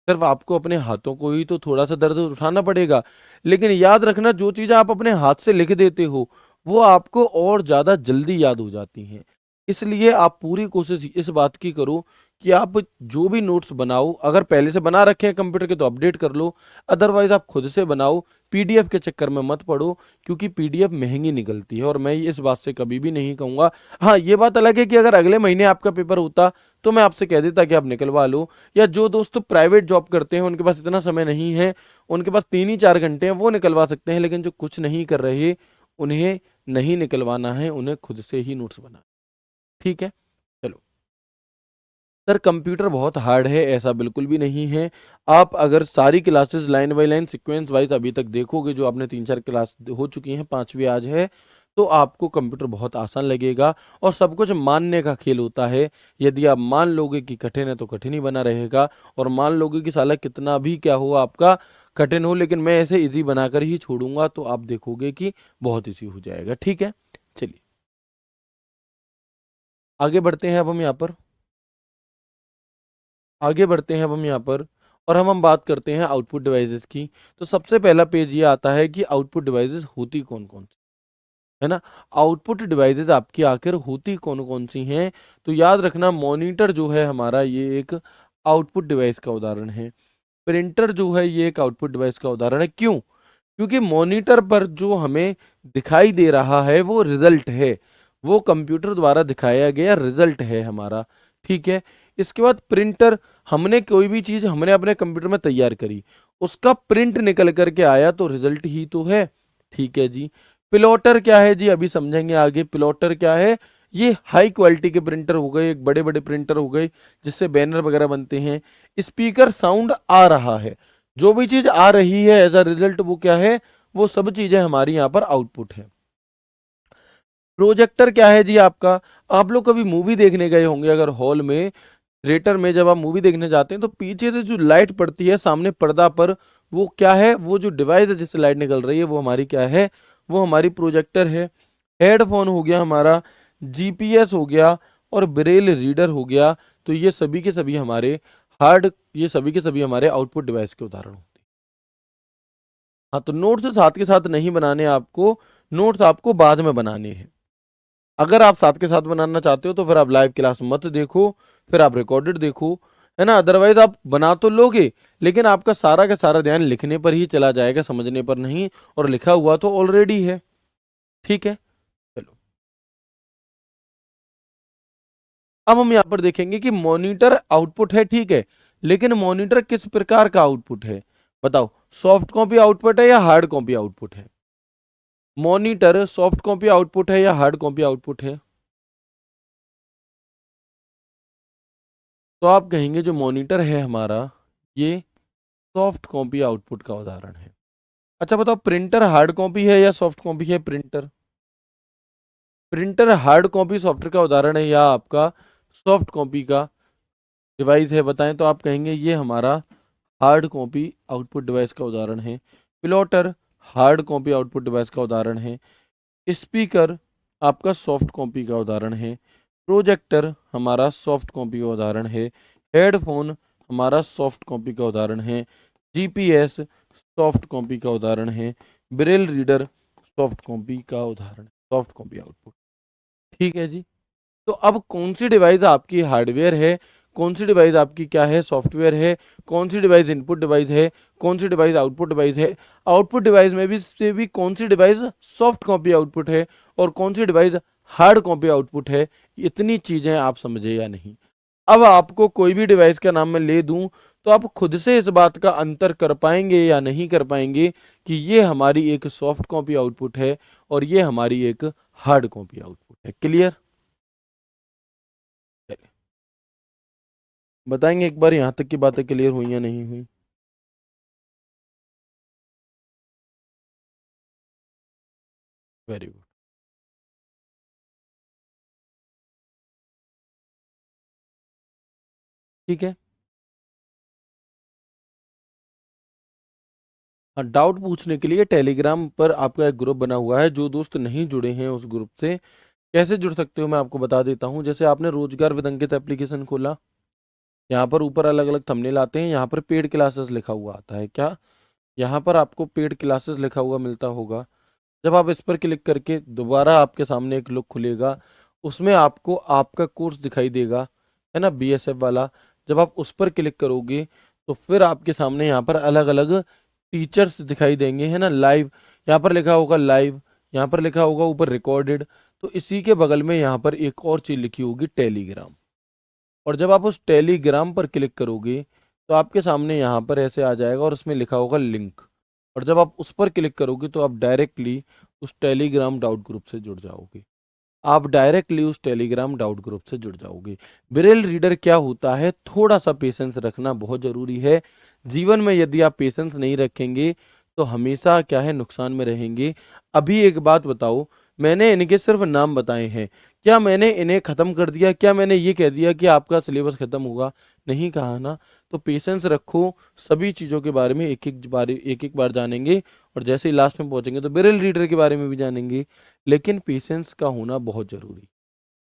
सिर्फ आपको अपने हाथों को ही तो थोड़ा सा दर्द उठाना पड़ेगा, लेकिन याद रखना, जो चीज आप अपने हाथ से लिख देते हो वो आपको और ज्यादा जल्दी याद हो जाती हैं। इसलिए आप पूरी कोशिश इस बात की करो कि आप जो भी नोट्स बनाओ, अगर पहले से बना रखे हैं कंप्यूटर के तो अपडेट कर लो, अदरवाइज आप खुद से बनाओ। पीडीएफ के चक्कर में मत पड़ो, क्योंकि पीडीएफ महंगी निकलती है, और मैं इस बात से कभी भी नहीं कहूंगा। हाँ, ये बात अलग है कि अगर अगले महीने आपका पेपर होता तो मैं आपसे कह देता कि आप निकलवा लो, या जो दोस्त प्राइवेट जॉब करते हैं उनके पास इतना समय नहीं है, उनके पास 3 ही 4 घंटे हैं, वो निकलवा सकते हैं। लेकिन जो कुछ नहीं कर रहे, उन्हें नहीं निकलवाना है, उन्हें खुद से ही नोट्स बना। ठीक है, चलो। सर, कंप्यूटर बहुत हार्ड है, ऐसा बिल्कुल भी नहीं है। आप अगर सारी classes line by line sequence wise अभी तक देखोगे, जो आपने 3 4 क्लास हो चुकी हैं, 5वीं आज है, तो आपको कंप्यूटर बहुत आसान लगेगा। और सब कुछ मानने का खेल होता है, यदि आप मान लोगे कि कठिन है तो कठिन ही बना रहेगा, और मान लोगे कि साला कितना भी क्या हो आपका कठिन हो, लेकिन मैं ऐसे इजी बनाकर ही छोड़ूंगा, तो आप देखोगे कि बहुत इजी हो जाएगा। ठीक है, चलिए आगे बढ़ते हैं। अब हम यहाँ पर आगे बढ़ते हैं अब हम यहाँ पर, और हम बात करते हैं आउटपुट डिवाइसेस की। तो सबसे पहला पेज ये आता है कि आउटपुट डिवाइसेस होती कौन कौन सी, है ना। आउटपुट डिवाइसेस आपकी आखिर होती कौन कौन सी हैं, तो याद रखना, मॉनिटर जो है हमारा ये एक आउटपुट डिवाइस का उदाहरण है, प्रिंटर जो है ये एक आउटपुट डिवाइस का उदाहरण है। क्यों? क्योंकि मॉनिटर पर जो हमें दिखाई दे रहा है वो रिजल्ट है, वो कंप्यूटर द्वारा दिखाया गया रिजल्ट है हमारा। ठीक है। इसके बाद प्रिंटर, हमने कोई भी चीज हमने अपने कंप्यूटर में तैयार करी, उसका प्रिंट निकल करके आया तो रिजल्ट ही तो है। ठीक है जी। प्लॉटर क्या है जी, अभी समझेंगे आगे। प्लॉटर क्या है, ये हाई क्वालिटी के प्रिंटर हो गए, एक बड़े बड़े प्रिंटर हो गए जिससे बैनर वगैरह बनते हैं। स्पीकर, साउंड आ रहा है, जो भी चीज आ रही है एज अ रिजल्ट वो क्या है, वो सब चीजें हमारी यहाँ पर आउटपुट है। प्रोजेक्टर क्या है जी आपका, आप लोग कभी मूवी देखने गए होंगे अगर हॉल में, थिएटर में जब आप मूवी देखने जाते हैं तो पीछे से जो लाइट पड़ती है सामने पर्दा पर, वो क्या है, वो जो डिवाइस है जिससे लाइट निकल रही है वो हमारी क्या है, वो हमारी प्रोजेक्टर है। हेडफोन हो गया हमारा, जीपीएस हो गया और ब्रेल रीडर हो गया। तो ये सभी के सभी हमारे हार्ड, ये सभी के सभी हमारे आउटपुट डिवाइस के उदाहरण होते हैं। हाँ, तो नोट्स साथ के साथ नहीं बनाने आपको, नोट्स आपको बाद में बनाने हैं। अगर आप साथ के साथ बनाना चाहते हो तो फिर आप लाइव क्लास मत देखो, फिर आप रिकॉर्डेड देखो, है ना। अदरवाइज आप बना तो लोगे, लेकिन आपका सारा का सारा ध्यान लिखने पर ही चला जाएगा, समझने पर नहीं, और लिखा हुआ तो ऑलरेडी है। ठीक है। चलो, अब हम यहाँ पर देखेंगे कि मॉनिटर आउटपुट है, ठीक है, लेकिन मॉनिटर किस प्रकार का आउटपुट है, बताओ। सॉफ्ट कॉपी आउटपुट है या हार्ड कॉपी आउटपुट है? मॉनिटर सॉफ्ट कॉपी आउटपुट है या हार्ड कॉपी आउटपुट है? तो आप कहेंगे जो मॉनिटर है हमारा, ये सॉफ्ट कॉपी आउटपुट का उदाहरण है। अच्छा बताओ, प्रिंटर हार्ड कॉपी है या सॉफ्ट कॉपी है? Printer, printer hard copy software का उदाहरण है या आपका सॉफ्ट कॉपी का डिवाइस है, बताएं। तो आप कहेंगे ये हमारा हार्ड कॉपी आउटपुट डिवाइस का उदाहरण है। Plotter hard copy output device का उदाहरण है। स्पीकर आपका सॉफ्ट कॉपी का उदाहरण है। प्रोजेक्टर हमारा सॉफ्ट कॉपी का उदाहरण है। हेडफोन हमारा सॉफ्ट कॉपी का उदाहरण है। जीपीएस सॉफ्ट कॉपी का उदाहरण है। ब्रेल रीडर सॉफ्ट कॉपी का उदाहरण है, सॉफ्ट कॉपी आउटपुट। ठीक है जी। तो अब कौन सी डिवाइस आपकी हार्डवेयर है, कौन सी डिवाइस आपकी क्या है, सॉफ्टवेयर है, कौन सी डिवाइस इनपुट डिवाइस है, कौन सी डिवाइस आउटपुट डिवाइस है, आउटपुट डिवाइस में भी से भी कौन सी डिवाइस सॉफ्ट कॉपी आउटपुट है और कौन सी डिवाइस हार्ड कॉपी आउटपुट है, इतनी चीजें आप समझे या नहीं। अब आपको कोई भी डिवाइस का नाम मैं ले दूं तो आप खुद से इस बात का अंतर कर पाएंगे या नहीं कर पाएंगे कि ये हमारी एक सॉफ्ट कॉपी आउटपुट है और ये हमारी एक हार्ड कॉपी आउटपुट है। क्लियर? बताएंगे एक बार यहाँ तक की बातें क्लियर हुई या नहीं हुई? Very good. ठीक है। हाँ, डाउट पूछने के लिए टेलीग्राम पर आपका एक ग्रुप बना हुआ है, जो दोस्त नहीं जुड़े हैं उस ग्रुप से कैसे जुड़ सकते हो मैं आपको बता देता हूँ। जैसे आपने रोजगार विद अंकित एप्लीकेशन खोला, यहाँ पर ऊपर अलग अलग थंबनेल आते हैं, यहाँ पर पेड क्लासेस लिखा हुआ आता है क्या, यहाँ पर आपको पेड क्लासेस लिखा हुआ मिलता होगा। जब आप इस पर क्लिक करके दोबारा आपके सामने एक लुक खुलेगा, उसमें आपको आपका कोर्स दिखाई देगा, है ना, बीएसएफ वाला। जब आप उस पर क्लिक करोगे तो फिर आपके सामने यहाँ पर अलग अलग टीचर्स दिखाई देंगे, है ना। लाइव, यहाँ पर लिखा होगा लाइव, यहाँ पर लिखा होगा ऊपर रिकॉर्डेड। तो इसी के बगल में यहाँ पर एक और चीज लिखी होगी टेलीग्राम, और जब आप उस टेलीग्राम पर क्लिक करोगे तो आपके सामने यहाँ पर ऐसे आ जाएगा और उसमें लिखा होगा लिंक, और जब आप उस पर क्लिक करोगे तो आप डायरेक्टली उस टेलीग्राम डाउट ग्रुप से जुड़ जाओगे, आप डायरेक्टली उस टेलीग्राम डाउट ग्रुप से जुड़ जाओगे। ब्रेल रीडर क्या होता है, थोड़ा सा पेशेंस रखना बहुत जरूरी है जीवन में। यदि आप पेशेंस नहीं रखेंगे तो हमेशा क्या है, नुकसान में रहेंगे। अभी एक बात बताओ, मैंने इनके सिर्फ नाम बताए हैं, क्या मैंने इन्हें खत्म कर दिया, क्या मैंने ये कह दिया कि आपका सिलेबस खत्म होगा? नहीं कहा ना। तो पेशेंस रखो, सभी चीजों के बारे में एक एक बार जानेंगे, और जैसे ही लास्ट में पहुंचेंगे तो ब्रेल रीडर के बारे में भी जानेंगे, लेकिन पेशेंस का होना बहुत जरूरी।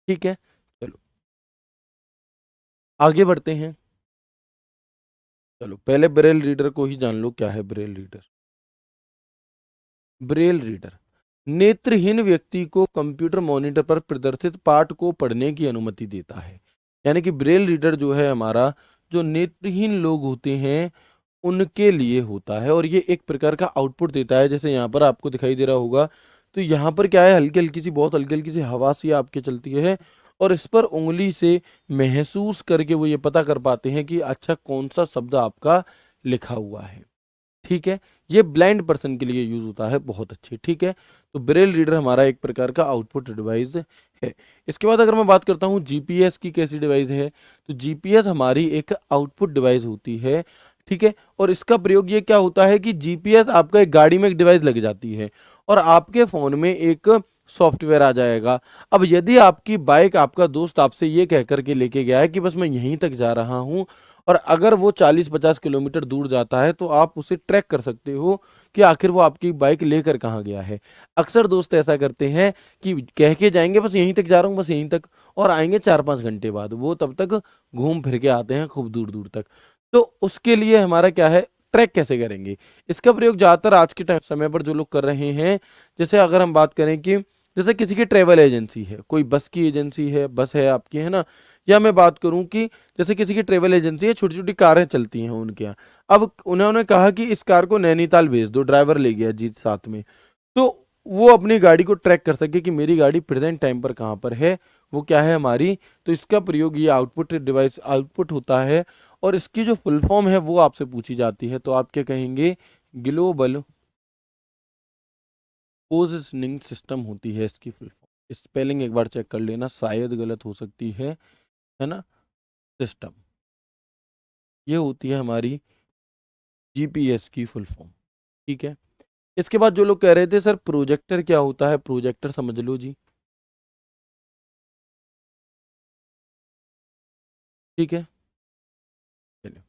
ठीक है। चलो आगे बढ़ते हैं। चलो पहले ब्रेल रीडर को ही जान लो, क्या है ब्रेल रीडर। ब्रेल रीडर नेत्रहीन व्यक्ति को कंप्यूटर मॉनिटर पर प्रदर्शित पाठ को पढ़ने की अनुमति देता है। यानी कि ब्रेल रीडर जो है हमारा, जो नेत्रहीन लोग होते हैं उनके लिए होता है और ये एक प्रकार का आउटपुट देता है। जैसे यहाँ पर आपको दिखाई दे रहा होगा, तो यहाँ पर क्या है, हल्की हल्की सी, बहुत हल्की हल्की सी हवा सी आपके चलती है और इस पर उंगली से महसूस करके वो ये पता कर पाते हैं कि अच्छा कौन सा शब्द आपका लिखा हुआ है। ठीक है, ये ब्लाइंड पर्सन के लिए यूज होता है, बहुत अच्छे। ठीक है, तो ब्रेल रीडर हमारा एक प्रकार का आउटपुट डिवाइस है। इसके बाद अगर मैं बात करता हूँ जीपीएस की कैसी डिवाइस है, तो जीपीएस हमारी एक आउटपुट डिवाइस होती है। ठीक है, और इसका प्रयोग ये क्या होता है कि जीपीएस आपका एक गाड़ी में एक डिवाइस लग जाती है और आपके फोन में एक सॉफ्टवेयर आ जाएगा। अब यदि आपकी बाइक, आपका दोस्त आपसे ये कह करके लेके गया है कि बस मैं यहीं तक जा रहा हूँ, और अगर वो 40-50 किलोमीटर दूर जाता है तो आप उसे ट्रैक कर सकते हो कि आखिर वो आपकी बाइक लेकर कहाँ गया है। अक्सर दोस्त ऐसा करते हैं कि कह के जाएंगे बस यहीं तक जा रहा हूँ, बस यहीं तक, और आएंगे 4-5 घंटे बाद, वो तब तक घूम फिर के आते हैं खूब दूर दूर तक। तो उसके लिए हमारा क्या है, ट्रैक कैसे करेंगे। इसका प्रयोग ज़्यादातर आज के टाइम समय पर जो लोग कर रहे हैं, जैसे अगर हम बात करें कि जैसे किसी की ट्रेवल एजेंसी है, कोई बस की एजेंसी है, बस है आपकी, है ना, या मैं बात करूं कि जैसे किसी की ट्रेवल एजेंसी है, छोटी छोटी कारें चलती हैं उनके यहाँ। अब उन्होंने कहा कि इस कार को नैनीताल भेज दो, ड्राइवर ले गया जी साथ में, तो वो अपनी गाड़ी को ट्रैक कर सके कि मेरी गाड़ी प्रेजेंट टाइम पर कहाँ पर है, वो क्या है हमारी। तो इसका प्रयोग ये आउटपुट डिवाइस आउटपुट होता है और इसकी जो फुल फॉर्म है वो आपसे पूछी जाती है, तो आप क्या कहेंगे, ग्लोबल पोजिशनिंग सिस्टम होती है इसकी फुल फॉर्म। स्पेलिंग एक बार चेक कर लेना, शायद गलत हो सकती है ना। सिस्टम, ये होती है हमारी जीपीएस की फुल फॉर्म। ठीक है, इसके बाद जो लोग कह रहे थे सर प्रोजेक्टर क्या होता है, प्रोजेक्टर समझ लो जी। ठीक है, चलिए,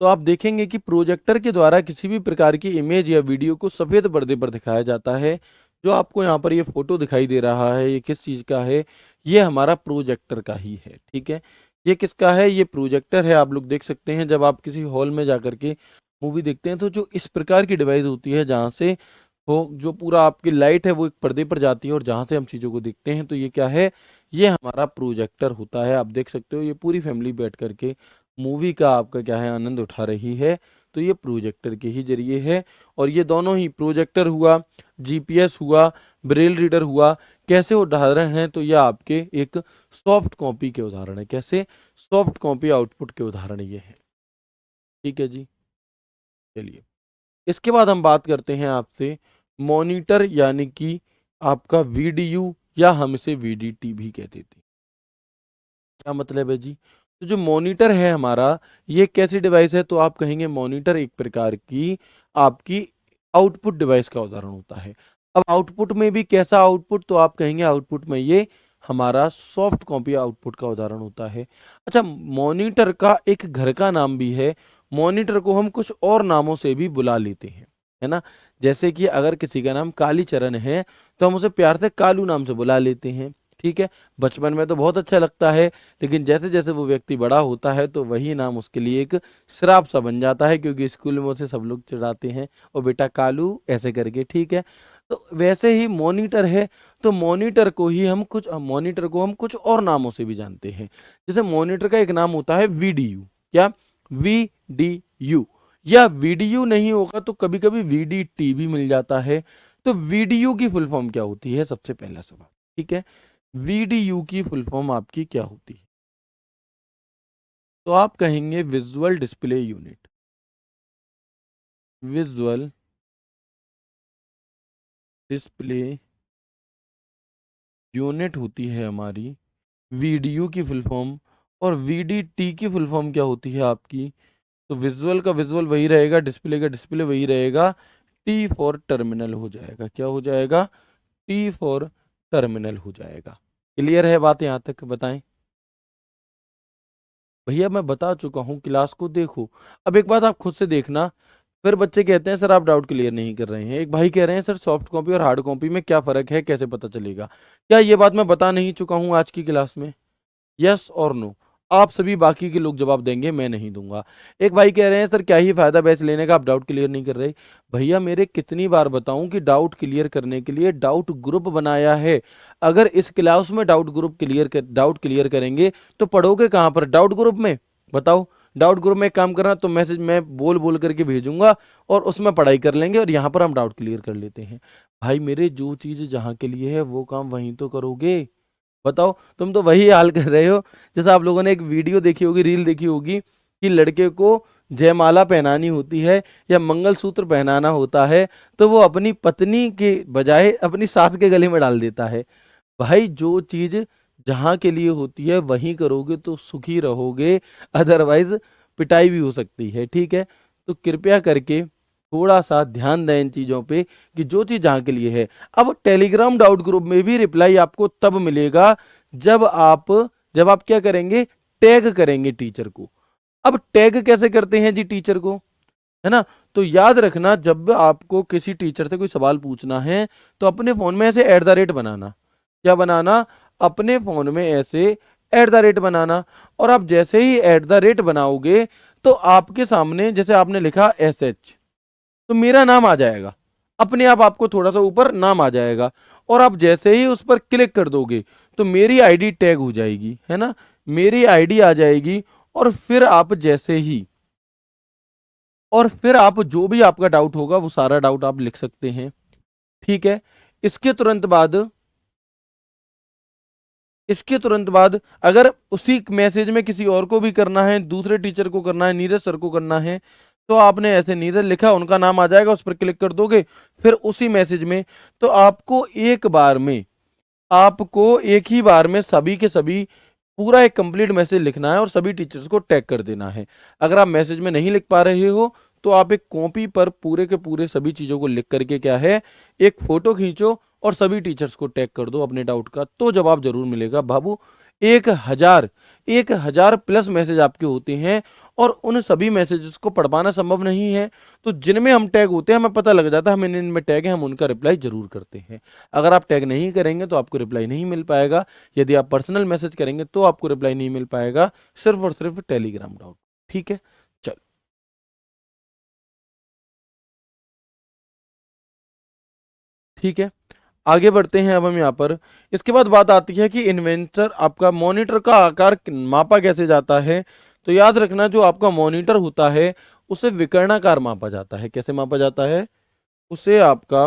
तो आप देखेंगे कि प्रोजेक्टर के द्वारा किसी भी प्रकार की इमेज या वीडियो को सफेद पर्दे पर दिखाया जाता है। जो आपको यहाँ पर ये फोटो दिखाई दे रहा है, ये किस चीज का है, ये हमारा प्रोजेक्टर का ही है। ठीक है, ये किसका है, ये प्रोजेक्टर है। आप लोग देख सकते हैं जब आप किसी हॉल में जाकर के मूवी देखते हैं तो जो इस प्रकार की डिवाइस होती है, जहाँ से वो जो पूरा आपकी लाइट है वो एक पर्दे पर जाती है और जहाँ से हम चीज़ों को देखते हैं, तो ये क्या है, ये हमारा प्रोजेक्टर होता है। आप देख सकते हो ये पूरी फैमिली बैठ करके मूवी का आपका क्या है, आनंद उठा रही है, तो ये प्रोजेक्टर के ही जरिए है। और ये दोनों ही, प्रोजेक्टर हुआ, जीपीएस हुआ, ब्रेल रीडर हुआ, कैसे उदाहरण हैं, तो ये आपके एक सॉफ्ट कॉपी के उदाहरण है। कैसे, सॉफ्ट कॉपी आउटपुट के उदाहरण ये है। ठीक है जी, चलिए, इसके बाद हम बात करते हैं आपसे मॉनिटर, यानी कि आपका वीडीयू, या हम इसे वीडीटी भी कहते थे। क्या मतलब है जी, तो जो मॉनिटर है हमारा, ये कैसी डिवाइस है, तो आप कहेंगे मॉनिटर एक प्रकार की आपकी आउटपुट डिवाइस का उदाहरण होता है। अब आउटपुट में भी कैसा आउटपुट, तो आप कहेंगे आउटपुट में ये हमारा सॉफ्ट कॉपी आउटपुट का उदाहरण होता है। अच्छा, मॉनिटर का एक घर का नाम भी है। मॉनिटर को हम कुछ और नामों से भी बुला लेते हैं, है ना। जैसे कि अगर किसी का नाम कालीचरण है तो हम उसे प्यार से कालू नाम से बुला लेते हैं। ठीक है, बचपन में तो बहुत अच्छा लगता है, लेकिन जैसे जैसे वो व्यक्ति बड़ा होता है तो वही नाम उसके लिए एक श्राप सा बन जाता है, क्योंकि स्कूल में उसे सब लोग चिढ़ाते हैं, और बेटा कालू ऐसे करके। ठीक है, तो वैसे ही मॉनिटर है, तो मॉनिटर को हम कुछ और नामों से भी जानते हैं। जैसे मॉनिटर का एक नाम होता है वीडीयू। क्या, वीडीयू, या वीडीयू नहीं होगा तो कभी कभी वीडीटी भी मिल जाता है। तो वीडीयू की फुल फॉर्म क्या होती है, सबसे पहला सवाल। ठीक है, वीडीयू की फुल फॉर्म आपकी क्या होती है, तो आप कहेंगे visual display unit. Visual display unit होती है हमारी वीडीयू की फुल फॉर्म। और वीडीटी की फुल फॉर्म क्या होती है आपकी, तो विजुअल का विजुअल वही रहेगा, डिस्प्ले का डिस्प्ले वही रहेगा, टी फॉर टर्मिनल हो जाएगा। क्या हो जाएगा, टी फॉर टर्मिनल हो जाएगा। क्लियर है बात यहाँ तक, बताएं भैया। मैं बता चुका हूँ, क्लास को देखो। अब एक बात आप खुद से देखना, फिर बच्चे कहते हैं सर आप डाउट क्लियर नहीं कर रहे हैं। एक भाई कह रहे हैं सर सॉफ्ट कॉपी और हार्ड कॉपी में क्या फ़र्क है, कैसे पता चलेगा। क्या ये बात मैं बता नहीं चुका हूँ आज की क्लास में, यस और नो। आप सभी बाकी के लोग जवाब देंगे, मैं नहीं दूंगा। एक भाई कह रहे हैं सर क्या ही फायदा बैच लेने का, आप डाउट क्लियर नहीं कर रहे। भैया मेरे कितनी बार बताऊं कि डाउट क्लियर करने के लिए डाउट ग्रुप बनाया है। अगर इस क्लास में डाउट क्लियर करेंगे तो पढ़ोगे कहाँ पर, डाउट ग्रुप में, बताओ। डाउट ग्रुप में एक काम करना, तो मैसेज मैं बोल बोल करके भेजूंगा और उसमें पढ़ाई कर लेंगे और यहाँ पर हम डाउट क्लियर कर लेते हैं। भाई मेरे जो चीज़ जहाँ के लिए है वो काम वहीं तो करोगे। बताओ, तुम तो वही हाल कर रहे हो। जैसे आप लोगों ने एक वीडियो देखी होगी, रील देखी होगी कि लड़के को जयमाला पहनानी होती है या मंगलसूत्र पहनाना होता है, तो वो अपनी पत्नी के बजाय अपनी सास के गले में डाल देता है। भाई जो चीज जहां के लिए होती है वहीं करोगे तो सुखी रहोगे, अदरवाइज पिटाई भी हो सकती है। ठीक है, तो कृपया करके थोड़ा सा ध्यान दें इन चीजों पे कि जो चीज जहां के लिए है। अब टेलीग्राम डाउट ग्रुप में भी रिप्लाई आपको तब मिलेगा जब आप क्या करेंगे, टैग करेंगे टीचर को। अब टैग कैसे करते हैं जी टीचर को, है ना? तो याद रखना, जब आपको किसी टीचर से कोई सवाल पूछना है तो अपने फोन में ऐसे @ बनाना। क्या बनाना? अपने फोन में ऐसे @ बनाना। और आप जैसे ही @ बनाओगे तो आपके सामने जैसे आपने लिखा SH, तो मेरा नाम आ जाएगा, अपने आप आपको थोड़ा सा ऊपर नाम आ जाएगा। और आप जैसे ही उस पर क्लिक कर दोगे तो मेरी आईडी टैग हो जाएगी, है ना? मेरी आईडी आ जाएगी। और फिर आप जो भी आपका डाउट होगा वो सारा डाउट आप लिख सकते हैं। ठीक है, इसके तुरंत बाद इसके तुरंत बाद अगर उसी मैसेज में किसी और को भी करना है, दूसरे टीचर को करना है, नीरज सर को करना है, तो आपने ऐसे नीरज लिखा, उनका नाम आ जाएगा, उस पर क्लिक कर दोगे। फिर उसी मैसेज में तो आपको एक ही बार में सभी के सभी पूरा एक कंप्लीट मैसेज लिखना है और सभी टीचर्स को टैग कर देना है। अगर आप मैसेज में नहीं लिख पा रहे हो तो आप एक कॉपी पर पूरे के पूरे सभी चीजों को लिख करके क्या है, एक फोटो खींचो और सभी टीचर्स को टैग कर दो अपने डाउट का, तो जवाब जरूर मिलेगा बाबू। 1000 प्लस मैसेज आपके होते हैं और उन सभी मैसेजेस को पढ़ पाना संभव नहीं है, तो जिनमें हम टैग होते हैं हमें पता लग जाता है हम इनमें टैग है, हम उनका रिप्लाई जरूर करते हैं। अगर आप टैग नहीं करेंगे तो आपको रिप्लाई नहीं मिल पाएगा। यदि आप पर्सनल मैसेज करेंगे तो आपको रिप्लाई नहीं मिल पाएगा, सिर्फ और सिर्फ टेलीग्राम डाउट। ठीक है, चलो ठीक है, आगे बढ़ते हैं। अब हम यहाँ पर इसके बाद बात आती है कि इन्वेंटर आपका मॉनिटर का आकार मापा कैसे जाता है। तो याद रखना, जो आपका मॉनिटर होता है उसे विकर्णाकार मापा जाता है। कैसे मापा जाता है? उसे आपका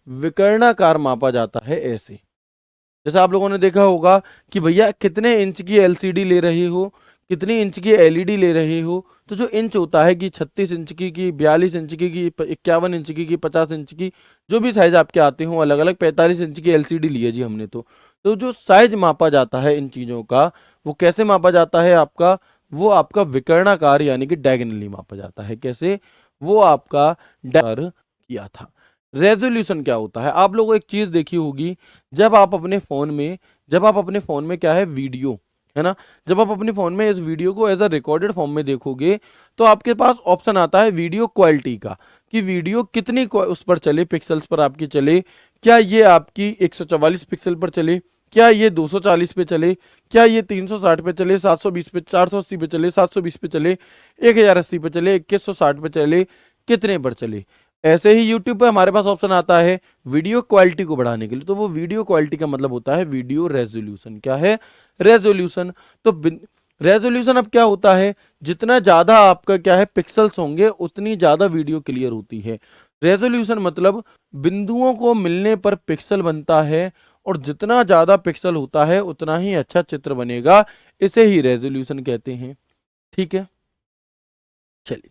विकर्णाकार मापा जाता है ऐसे। जैसे आप लोगों ने देखा होगा कि भैया कितने इंच की एलसीडी ले रहे हो, कितनी इंच की एलईडी ले रहे हो, तो जो इंच होता है कि 36 इंच की 42 इंच की 51 इंच की 50 इंच की, जो भी साइज आपके आते हो अलग अलग। 45 इंच की एलसीडी ली है जी हमने, तो जो साइज मापा जाता है इन चीजों का, वो कैसे मापा जाता है आपका? वो आपका विकर्णाकार यानी कि डायगोनली मापा जाता है। कैसे? वो आपका किया था। रेजोल्यूशन क्या होता है? आप लोगों एक चीज देखी होगी, जब आप अपने फोन में क्या है, वीडियो, है ना, जब आप अपने फोन में इस वीडियो को एज अ रिकॉर्डेड फॉर्म में देखोगे तो आपके पास ऑप्शन आता है वीडियो क्वालिटी का, कि वीडियो कितनी उस पर चले, पिक्सल्स पर आपकी चले। क्या ये आपकी 144 पिक्सल पर चले, क्या ये 240 पे चले, क्या ये 360 पे चले, 720 पे, 480 पे चले, 720 पे चले, 1080 पे चले, 2160 पे चले, कितने पर चले। ऐसे ही YouTube पे हमारे पास ऑप्शन आता है वीडियो क्वालिटी को बढ़ाने के लिए, तो वो वीडियो क्वालिटी का मतलब होता है वीडियो रेजोल्यूशन। क्या है? रेजोल्यूशन। तो रेजोल्यूशन अब क्या होता है, जितना ज्यादा आपका क्या है पिक्सल्स होंगे उतनी ज्यादा वीडियो क्लियर होती है। रेजोल्यूशन मतलब बिंदुओं को मिलने पर पिक्सल बनता है, और जितना ज्यादा पिक्सल होता है उतना ही अच्छा चित्र बनेगा, इसे ही रेजोल्यूशन कहते हैं। ठीक है, चलिए,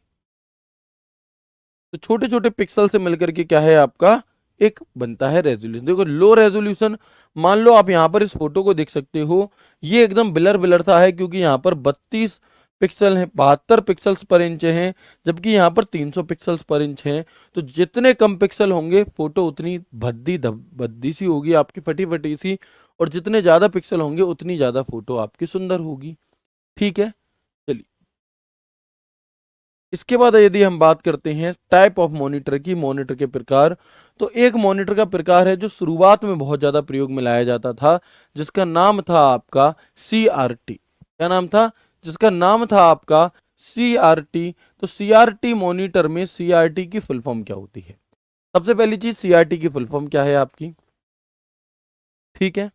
तो छोटे छोटे पिक्सल से मिलकर के क्या है आपका एक बनता है रेजोल्यूशन। देखो लो रेजोल्यूशन, मान लो आप यहाँ पर इस फोटो को देख सकते हो, ये एकदम ब्लर ब्लर सा है क्योंकि यहाँ पर 32 पिक्सल है, 72 पिक्सल्स पर इंच हैं, जबकि यहाँ पर 300 पिक्सल्स पर इंच हैं। तो जितने कम पिक्सल होंगे फोटो उतनी भद्दी सी होगी आपकी, फटी फटी सी, और जितने ज्यादा पिक्सल होंगे उतनी ज्यादा फोटो आपकी सुंदर होगी। ठीक है, चलिए, इसके बाद यदि हम बात करते हैं टाइप ऑफ मॉनिटर की, मॉनिटर के प्रकार, तो एक मॉनिटर का प्रकार है जो शुरुआत में बहुत ज्यादा प्रयोग में लाया जाता था, जिसका नाम था आपका CRT। क्या नाम था? जिसका नाम था आपका CRT। तो CRT मॉनिटर में CRT की फुल फॉर्म क्या होती है? सबसे पहली चीज, CRT की फुल फॉर्म क्या है आपकी? ठीक है,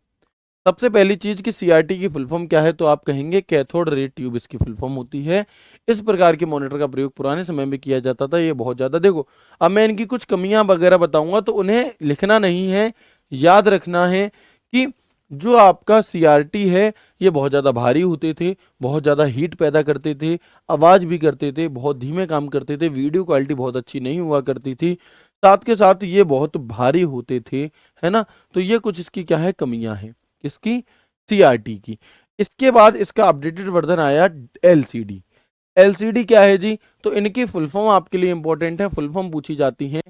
सबसे पहली चीज कि सीआरटी की फुल फॉर्म क्या है, तो आप कहेंगे कैथोड रे ट्यूब इसकी फुल फॉर्म होती है। इस प्रकार के मॉनिटर का प्रयोग पुराने समय में किया जाता था। ये बहुत ज्यादा, देखो अब मैं इनकी कुछ कमियां वगैरह बताऊंगा तो उन्हें लिखना नहीं है, याद रखना है कि जो आपका सीआरटी है ये बहुत ज़्यादा भारी होते थे, बहुत ज़्यादा हीट पैदा करते थे, आवाज़ भी करते थे, बहुत धीमे काम करते थे, वीडियो क्वालिटी बहुत अच्छी नहीं हुआ करती थी, साथ के साथ ये बहुत भारी होते थे, है ना। तो ये कुछ इसकी क्या है, कमियां हैं इसकी, सीआरटी की। इसके बाद इसका अपडेटेड वर्जन आया एलसीडी। एलसीडी क्या है जी, तो इनकी फुल फॉर्म आपके लिए इंपॉर्टेंट है, फुल फॉर्म पूछी जाती है।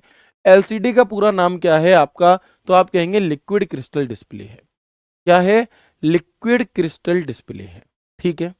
एलसीडी का पूरा नाम क्या है आपका, तो आप कहेंगे लिक्विड क्रिस्टल डिस्प्ले है। क्या है, लिक्विड क्रिस्टल डिस्प्ले है, ठीक है।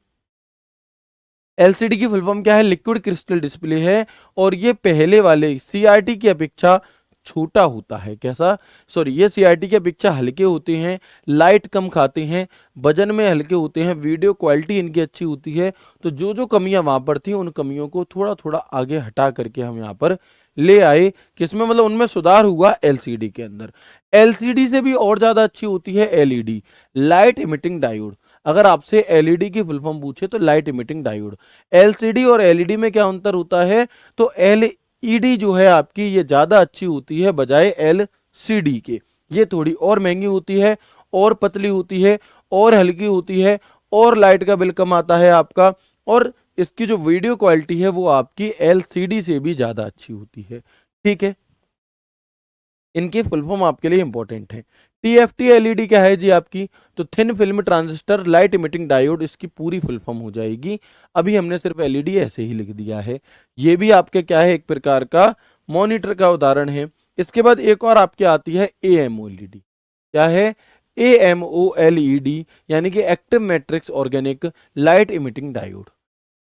एलसीडी की फुल फॉर्म क्या है, लिक्विड क्रिस्टल डिस्प्ले है। और ये पहले वाले सीआरटी की अपेक्षा छोटा होता है। कैसा, सॉरी, ये सीआरटी की अपेक्षा हल्के होते हैं, लाइट कम खाते हैं, वजन में हल्के होते हैं, वीडियो क्वालिटी इनकी अच्छी होती है। तो जो जो कमियां वहां पर थी उन कमियों को थोड़ा थोड़ा आगे हटा करके हम यहाँ पर ले आए। किसमें, मतलब उनमें सुधार हुआ एलसीडी के अंदर। एलसीडी से भी और ज्यादा अच्छी होती है एलईडी, लाइट इमिटिंग डायोड। अगर आपसे एलईडी की फुल फॉर्म पूछे तो लाइट इमिटिंग डायोड। एलसीडी और एलईडी में क्या अंतर होता है, तो एलईडी जो है आपकी ये ज्यादा अच्छी होती है बजाय एलसीडी के। ये थोड़ी और महंगी होती है, और पतली होती है, और हल्की होती है, और लाइट का बिल कम आता है आपका, और इसकी जो वीडियो क्वालिटी है वो आपकी एलसीडी से भी ज्यादा अच्छी होती है, ठीक है। इनकी फुल फॉर्म आपके लिए इंपॉर्टेंट है। टीएफटी एलईडी क्या है जी आपकी, तो thin film transistor light emitting diode, इसकी पूरी फुल फॉर्म हो जाएगी। अभी हमने सिर्फ एलईडी ऐसे ही लिख दिया है। ये भी आपके क्या है, एक प्रकार का मॉनिटर का उदाहरण है। इसके बाद एक और आपके आती है एएमओएलईडी। क्या है, एएमओएलईडी, यानी कि active matrix organic light emitting diode.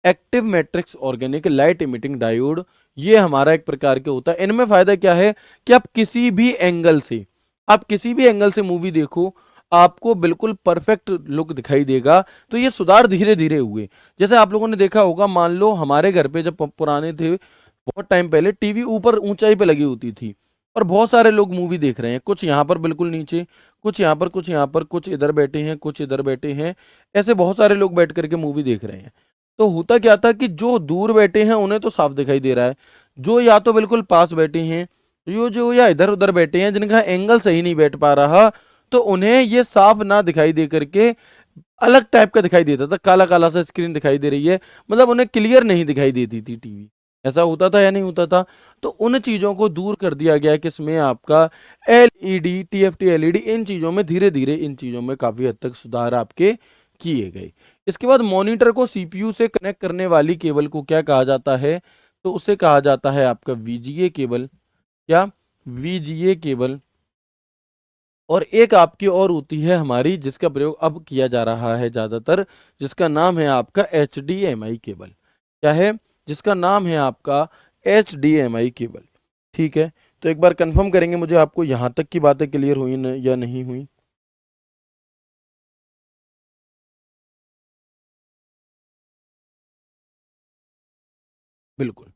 Active matrix organic light emitting diode, ये हमारा एक प्रकार के होता है। इनमें फायदा क्या है कि आप किसी भी एंगल से, आप किसी भी एंगल से मूवी देखो, आपको बिल्कुल परफेक्ट लुक दिखाई देगा। तो ये सुधार धीरे धीरे हुए। जैसे आप लोगों ने देखा होगा, मान लो हमारे घर पे जब पुराने थे, बहुत टाइम पहले टीवी ऊपर ऊंचाई पे लगी होती थी, और बहुत सारे लोग मूवी देख रहे हैं, कुछ यहाँ पर बिल्कुल नीचे, कुछ यहाँ पर, कुछ यहाँ पर, कुछ इधर बैठे हैं, कुछ इधर बैठे हैं, ऐसे बहुत सारे लोग बैठ करके मूवी देख रहे हैं। तो होता क्या था कि जो दूर बैठे हैं उन्हें तो साफ दिखाई दे रहा है, जो या तो बिल्कुल पास बैठे हैं, यो जो या इधर उधर बैठे हैं जिनका एंगल सही नहीं बैठ पा रहा, तो उन्हें ये साफ ना दिखाई दे करके अलग टाइप का दिखाई देता था, काला काला सा स्क्रीन दिखाई दे रही है, मतलब उन्हें क्लियर नहीं दिखाई देती थी टीवी। ऐसा होता था या नहीं होता था। तो उन चीजों को दूर कर दिया गया कि इसमें आपका एलईडी, टीएफटी एलईडी, इन चीजों में धीरे धीरे इन चीजों में काफी हद तक सुधार आपके किए गए। इसके बाद मॉनिटर को सीपीयू से कनेक्ट करने वाली केबल को क्या कहा जाता है, तो उसे कहा जाता है आपका वीजीए केबल। क्या, वीजीए केबल। और एक आपकी और होती है हमारी, जिसका प्रयोग अब किया जा रहा है ज्यादातर, जिसका नाम है आपका एचडीएमआई केबल। क्या है, जिसका नाम है आपका एचडीएमआई केबल, ठीक है। तो एक बार कंफर्म करेंगे मुझे, आपको यहां तक की बातें क्लियर हुई या नहीं हुई। बिल्कुल,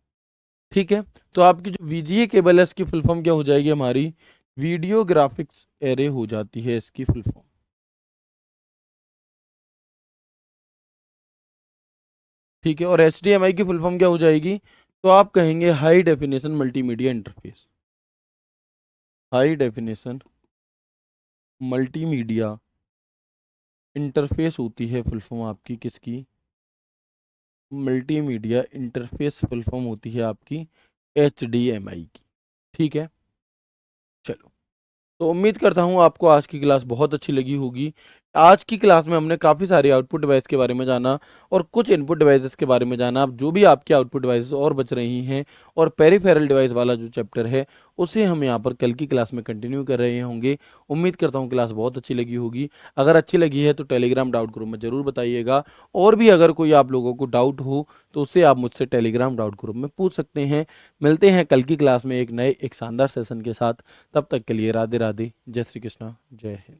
ठीक है। तो आपकी जो वीजीए केबल है इसकी फुल फॉर्म क्या हो जाएगी हमारी, वीडियो ग्राफिक्स एरे हो जाती है इसकी फुल फॉर्म, ठीक है। और एचडीएमआई की फुल फॉर्म क्या हो जाएगी, तो आप कहेंगे high definition multimedia interface. High definition multimedia interface होती है फुल फॉर्म आपकी किसकी, मल्टीमीडिया इंटरफेस फुल फॉर्म होती है आपकी एचडीएमआई की, ठीक है। चलो, तो उम्मीद करता हूँ आपको आज की क्लास बहुत अच्छी लगी होगी। आज की क्लास में हमने काफ़ी सारे आउटपुट डिवाइस के बारे में जाना, और कुछ इनपुट डिवाइसेस के बारे में जाना। अब जो भी आपके आउटपुट डिवाइसेस और बच रही हैं, और पेरिफेरल डिवाइस वाला जो चैप्टर है उसे हम यहाँ पर कल की क्लास में कंटिन्यू कर रहे होंगे। उम्मीद करता हूँ क्लास बहुत अच्छी लगी होगी। अगर अच्छी लगी है तो टेलीग्राम डाउट ग्रुप में ज़रूर बताइएगा, और भी अगर कोई आप लोगों को डाउट हो तो उससे आप मुझसे टेलीग्राम डाउट ग्रुप में पूछ सकते हैं। मिलते हैं कल की क्लास में एक नए एक शानदार सेशन के साथ। तब तक के लिए राधे राधे, जय श्री कृष्णा, जय हिंद।